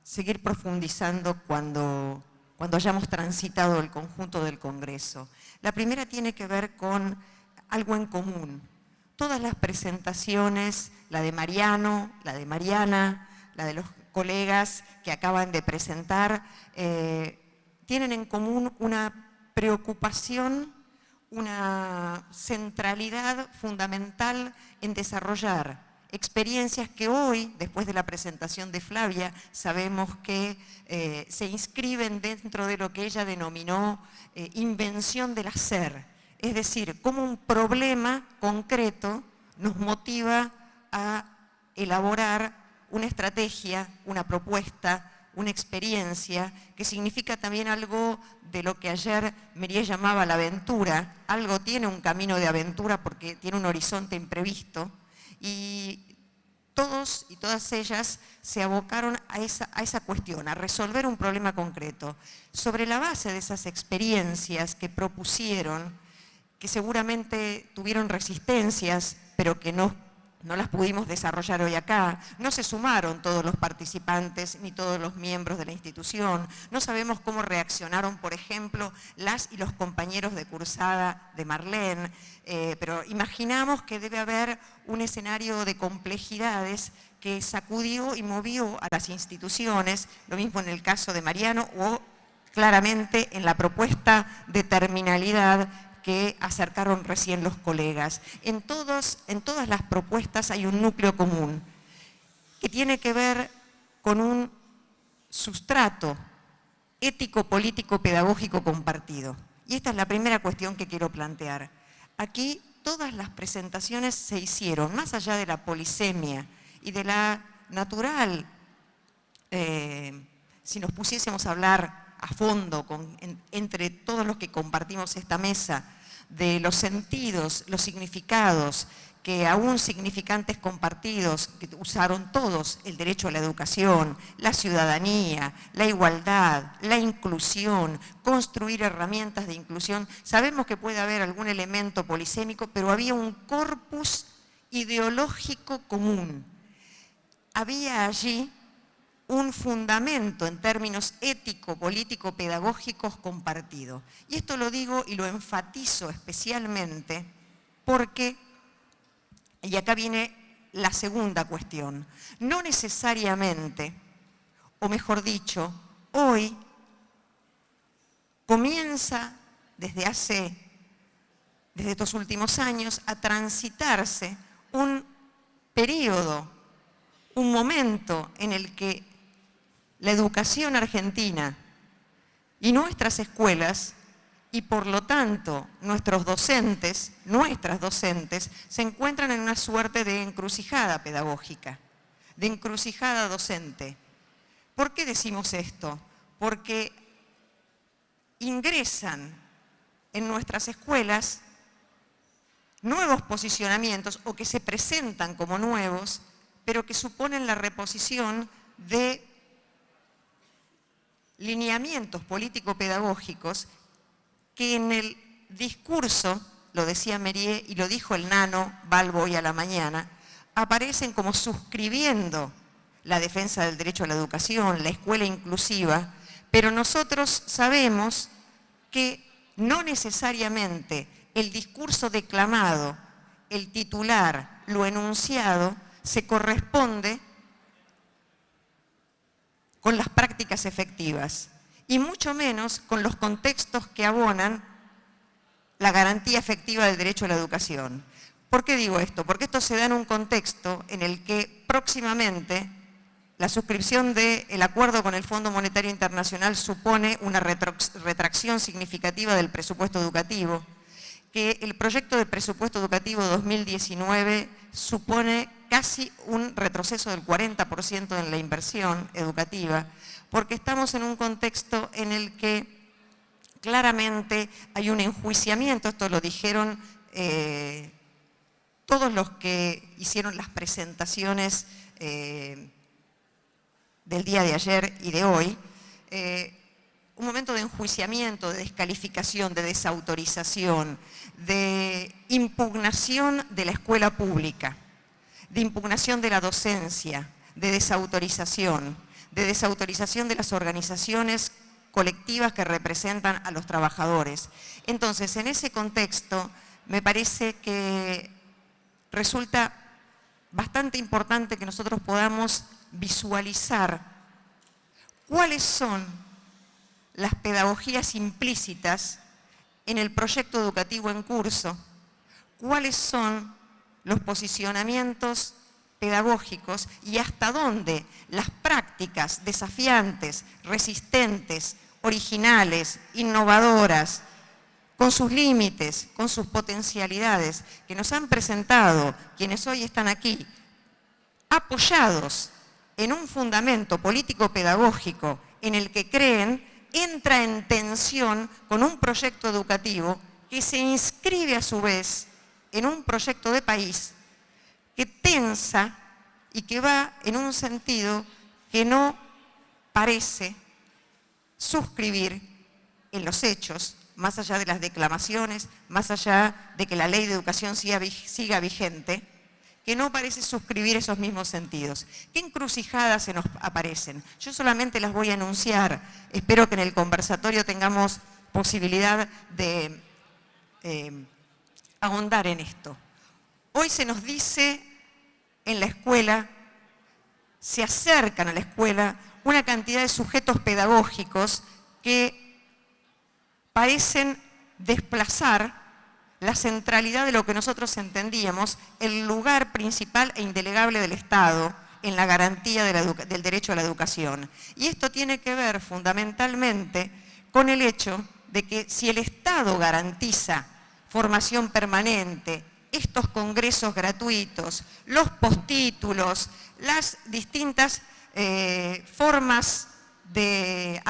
seguir profundizando cuando hayamos transitado el conjunto del Congreso. La primera tiene que ver con algo en común. Todas las presentaciones, la de Mariano, la de Mariana, la de los colegas que acaban de presentar, tienen en común una preocupación, una centralidad fundamental en desarrollar experiencias que hoy, después de la presentación de Flavia, sabemos que se inscriben dentro de lo que ella denominó invención del hacer. Es decir, cómo un problema concreto nos motiva a elaborar una estrategia, una propuesta, una experiencia, que significa también algo de lo que ayer Merié llamaba la aventura. Algo tiene un camino de aventura porque tiene un horizonte imprevisto, y todos y todas ellas se abocaron a esa cuestión, a resolver un problema concreto. Sobre la base de esas experiencias que propusieron, que seguramente tuvieron resistencias, pero que no las pudimos desarrollar hoy acá. No se sumaron todos los participantes ni todos los miembros de la institución. No sabemos cómo reaccionaron, por ejemplo, las y los compañeros de cursada de Marlene, pero imaginamos que debe haber un escenario de complejidades que sacudió y movió a las instituciones, lo mismo en el caso de Mariano o claramente en la propuesta de terminalidad que acercaron recién los colegas. En todas las propuestas hay un núcleo común que tiene que ver con un sustrato ético, político, pedagógico compartido. Y esta es la primera cuestión que quiero plantear. Aquí todas las presentaciones se hicieron, más allá de la polisemia y de la natural, si nos pusiésemos a hablar a fondo entre todos los que compartimos esta mesa, de los sentidos, los significados, que aún significantes compartidos, que usaron todos: el derecho a la educación, la ciudadanía, la igualdad, la inclusión, construir herramientas de inclusión. Sabemos que puede haber algún elemento polisémico, pero había un corpus ideológico común. Había allí un fundamento en términos ético, político, pedagógicos compartido. Y esto lo digo y lo enfatizo especialmente porque, y acá viene la segunda cuestión, no necesariamente, o mejor dicho, hoy comienza desde estos últimos años a transitarse un periodo, un momento en el que la educación argentina y nuestras escuelas, y por lo tanto nuestros docentes, nuestras docentes, se encuentran en una suerte de encrucijada pedagógica, de encrucijada docente. ¿Por qué decimos esto? Porque ingresan en nuestras escuelas nuevos posicionamientos, o que se presentan como nuevos, pero que suponen la reposición de lineamientos político-pedagógicos que en el discurso, lo decía Merié y lo dijo el nano Balbo hoy a la mañana, aparecen como suscribiendo la defensa del derecho a la educación, la escuela inclusiva, pero nosotros sabemos que no necesariamente el discurso declamado, el titular, lo enunciado, se corresponde con las prácticas efectivas, y mucho menos con los contextos que abonan la garantía efectiva del derecho a la educación. ¿Por qué digo esto? Porque esto se da en un contexto en el que próximamente la suscripción del acuerdo con el Fondo Monetario Internacional supone una retracción significativa del presupuesto educativo, que el proyecto de presupuesto educativo 2019 supone casi un retroceso del 40% en la inversión educativa, porque estamos en un contexto en el que claramente hay un enjuiciamiento, esto lo dijeron todos los que hicieron las presentaciones del día de ayer y de hoy, un momento de enjuiciamiento, de descalificación, de desautorización, de impugnación de la escuela pública, de impugnación de la docencia, de desautorización de las organizaciones colectivas que representan a los trabajadores. Entonces, en ese contexto, me parece que resulta bastante importante que nosotros podamos visualizar cuáles son las pedagogías implícitas en el proyecto educativo en curso, cuáles son los posicionamientos pedagógicos y hasta dónde las prácticas desafiantes, resistentes, originales, innovadoras, con sus límites, con sus potencialidades, que nos han presentado quienes hoy están aquí, apoyados en un fundamento político-pedagógico en el que creen, entra en tensión con un proyecto educativo que se inscribe a su vez en un proyecto de país que tensa y que va en un sentido que no parece suscribir en los hechos, más allá de las declamaciones, más allá de que la ley de educación siga vigente, que no parece suscribir esos mismos sentidos. ¿Qué encrucijadas se nos aparecen? Yo solamente las voy a enunciar. Espero que en el conversatorio tengamos posibilidad de ahondar en esto. Hoy se nos dice en la escuela, se acercan a la escuela una cantidad de sujetos pedagógicos que parecen desplazar la centralidad de lo que nosotros entendíamos, el lugar principal e indelegable del Estado en la garantía del derecho a la educación. Y esto tiene que ver fundamentalmente con el hecho de que si el Estado garantiza formación permanente, estos congresos gratuitos, los postítulos, las distintas formas de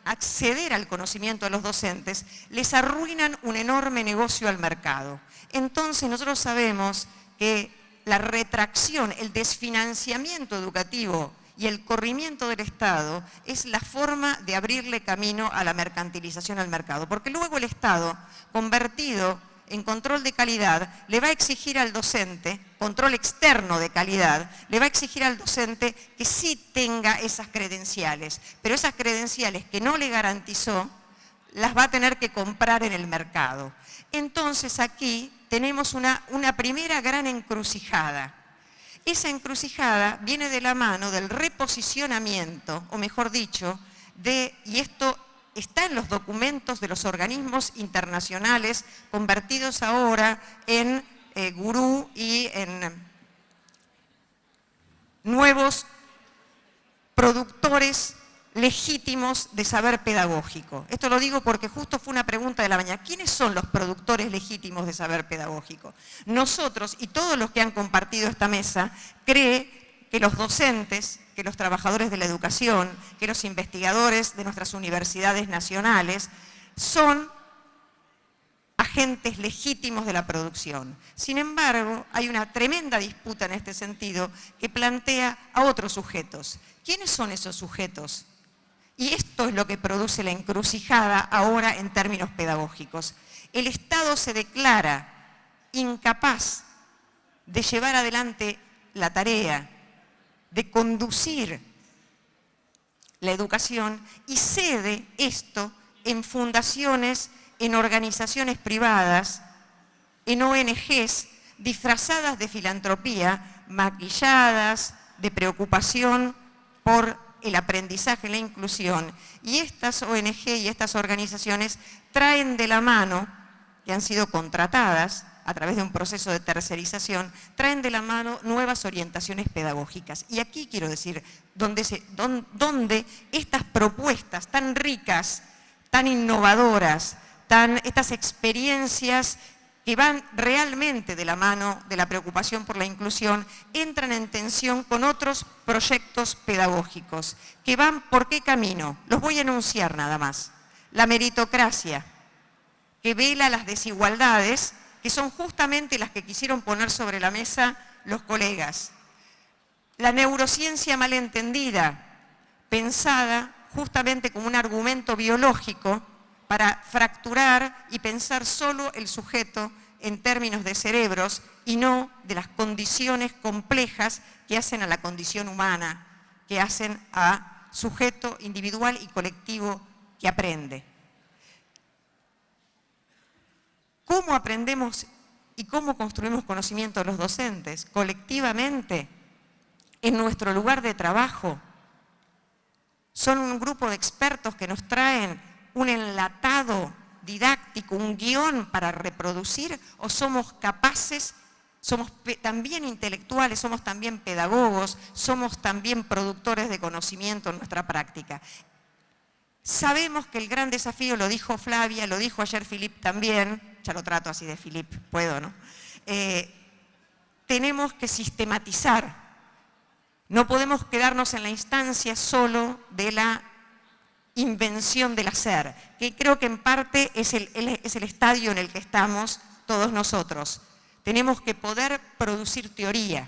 acceder al conocimiento a los docentes, les arruinan un enorme negocio al mercado. Entonces nosotros sabemos que la retracción, el desfinanciamiento educativo y el corrimiento del Estado es la forma de abrirle camino a la mercantilización al mercado, porque luego el Estado, convertido en control de calidad, le va a exigir al docente, control externo de calidad, le va a exigir al docente que sí tenga esas credenciales, pero esas credenciales que no le garantizó, las va a tener que comprar en el mercado. Entonces aquí tenemos una primera gran encrucijada. Esa encrucijada viene de la mano del reposicionamiento, o mejor dicho, y esto está en los documentos de los organismos internacionales convertidos ahora en gurú y en nuevos productores legítimos de saber pedagógico. Esto lo digo porque justo fue una pregunta de la mañana. ¿Quiénes son los productores legítimos de saber pedagógico? Nosotros y todos los que han compartido esta mesa creen que los docentes, que los trabajadores de la educación, que los investigadores de nuestras universidades nacionales son agentes legítimos de la producción. Sin embargo, hay una tremenda disputa en este sentido que plantea a otros sujetos. ¿Quiénes son esos sujetos? Y esto es lo que produce la encrucijada ahora en términos pedagógicos. El Estado se declara incapaz de llevar adelante la tarea de conducir la educación y cede esto en fundaciones, en organizaciones privadas, en ONGs disfrazadas de filantropía, maquilladas de preocupación por el aprendizaje y la inclusión. Y estas ONG y estas organizaciones traen de la mano, que han sido contratadas a través de un proceso de tercerización, traen de la mano nuevas orientaciones pedagógicas. Y aquí quiero decir, donde estas propuestas tan ricas, tan innovadoras, estas experiencias que van realmente de la mano de la preocupación por la inclusión, entran en tensión con otros proyectos pedagógicos, que van por qué camino. Los voy a enunciar nada más. La meritocracia, que vela las desigualdades, que son justamente las que quisieron poner sobre la mesa los colegas. La neurociencia malentendida, pensada justamente como un argumento biológico para fracturar y pensar solo el sujeto en términos de cerebros y no de las condiciones complejas que hacen a la condición humana, que hacen a sujeto individual y colectivo que aprende. ¿Cómo aprendemos y cómo construimos conocimiento los docentes? Colectivamente, en nuestro lugar de trabajo. Son un grupo de expertos que nos traen un enlatado didáctico, un guión para reproducir, o somos capaces, somos también intelectuales, somos también pedagogos, somos también productores de conocimiento en nuestra práctica. Sabemos que el gran desafío, lo dijo Flavia, lo dijo ayer Filip también, ya lo trato así de Filip, puedo, ¿no? Tenemos que sistematizar, no podemos quedarnos en la instancia solo de la invención del hacer, que creo que en parte es el estadio en el que estamos todos nosotros. Tenemos que poder producir teoría,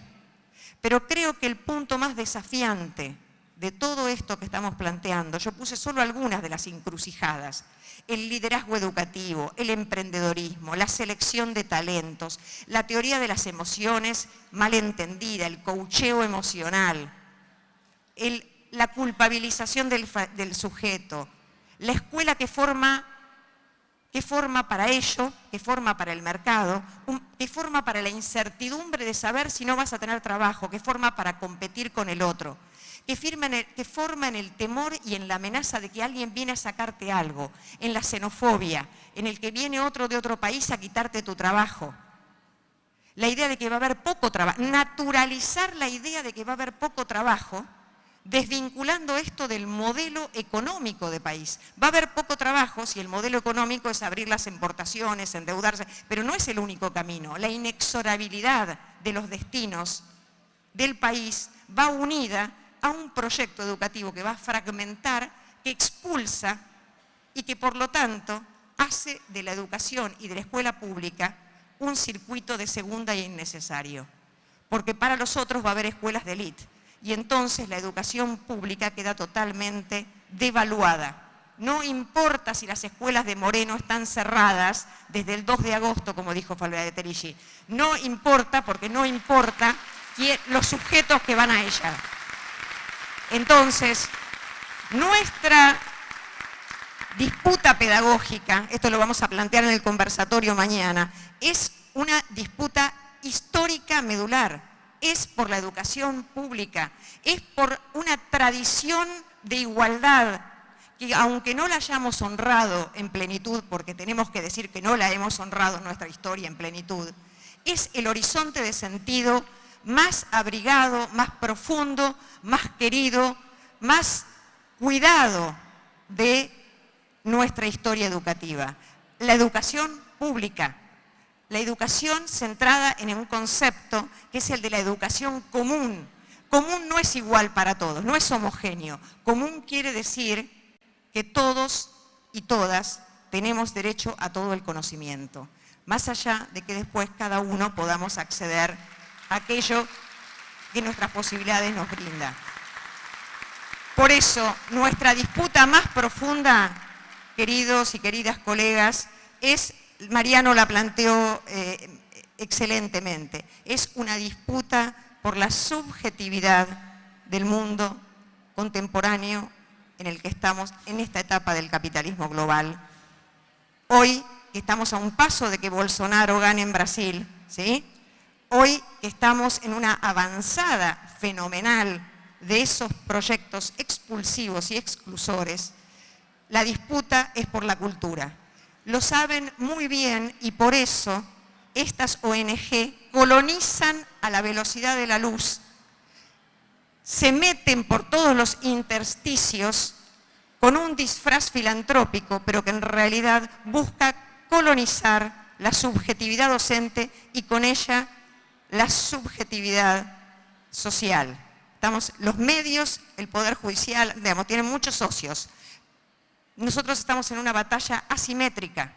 pero creo que el punto más desafiante de todo esto que estamos planteando, yo puse solo algunas de las encrucijadas: el liderazgo educativo, el emprendedorismo, la selección de talentos, la teoría de las emociones mal entendida, el coacheo emocional, la culpabilización del sujeto, la escuela que forma para ello, que forma para el mercado, que forma para la incertidumbre de saber si no vas a tener trabajo, que forma para competir con el otro, que forma en el temor y en la amenaza de que alguien viene a sacarte algo, en la xenofobia, en el que viene otro de otro país a quitarte tu trabajo. La idea de que va a haber poco trabajo, naturalizar la idea de que va a haber poco trabajo, desvinculando esto del modelo económico de país. Va a haber poco trabajo si el modelo económico es abrir las importaciones, endeudarse, pero no es el único camino. La inexorabilidad de los destinos del país va unida a un proyecto educativo que va a fragmentar, que expulsa y que por lo tanto hace de la educación y de la escuela pública un circuito de segunda y innecesario. Porque para los otros va a haber escuelas de élite. Y entonces la educación pública queda totalmente devaluada. No importa si las escuelas de Moreno están cerradas desde el 2 de agosto, como dijo Flavia de Terigi. No importa, porque no importa los sujetos que van a ella. Entonces, nuestra disputa pedagógica, esto lo vamos a plantear en el conversatorio mañana, es una disputa histórica medular. Es por la educación pública, es por una tradición de igualdad que, aunque no la hayamos honrado en plenitud, porque tenemos que decir que no la hemos honrado en nuestra historia en plenitud, es el horizonte de sentido más abrigado, más profundo, más querido, más cuidado de nuestra historia educativa. La educación pública. La educación centrada en un concepto que es el de la educación común. Común no es igual para todos, no es homogéneo. Común quiere decir que todos y todas tenemos derecho a todo el conocimiento, más allá de que después cada uno podamos acceder a aquello que nuestras posibilidades nos brinda. Por eso, nuestra disputa más profunda, queridos y queridas colegas, es, Mariano la planteó excelentemente, es una disputa por la subjetividad del mundo contemporáneo en el que estamos en esta etapa del capitalismo global. Hoy que estamos a un paso de que Bolsonaro gane en Brasil, ¿sí? Hoy que estamos en una avanzada fenomenal de esos proyectos expulsivos y exclusores, la disputa es por la cultura. Lo saben muy bien y por eso estas ONG colonizan a la velocidad de la luz, se meten por todos los intersticios con un disfraz filantrópico, pero que en realidad busca colonizar la subjetividad docente y con ella la subjetividad social. Los medios, el Poder Judicial, digamos, tienen muchos socios. Nosotros estamos en una batalla asimétrica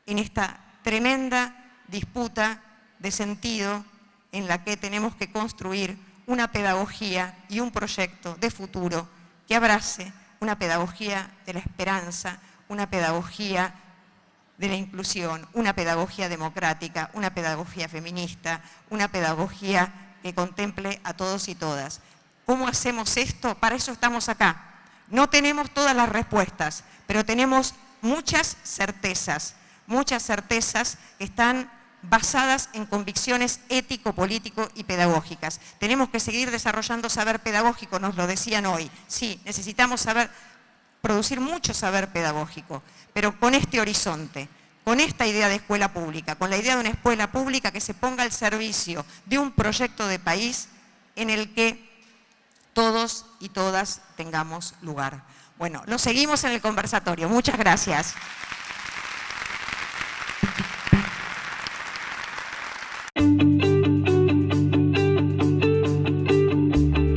en esta tremenda disputa de sentido en la que tenemos que construir una pedagogía y un proyecto de futuro que abrace una pedagogía de la esperanza, una pedagogía de la inclusión, una pedagogía democrática, una pedagogía feminista, una pedagogía que contemple a todos y todas. ¿Cómo hacemos esto? Para eso estamos acá. No tenemos todas las respuestas, pero tenemos muchas certezas que están basadas en convicciones ético-político y pedagógicas. Tenemos que seguir desarrollando saber pedagógico, nos lo decían hoy. Sí, necesitamos producir mucho saber pedagógico, pero con este horizonte, con esta idea de escuela pública, con la idea de una escuela pública que se ponga al servicio de un proyecto de país en el que todos y todas tengamos lugar. Bueno, lo seguimos en el conversatorio. Muchas gracias.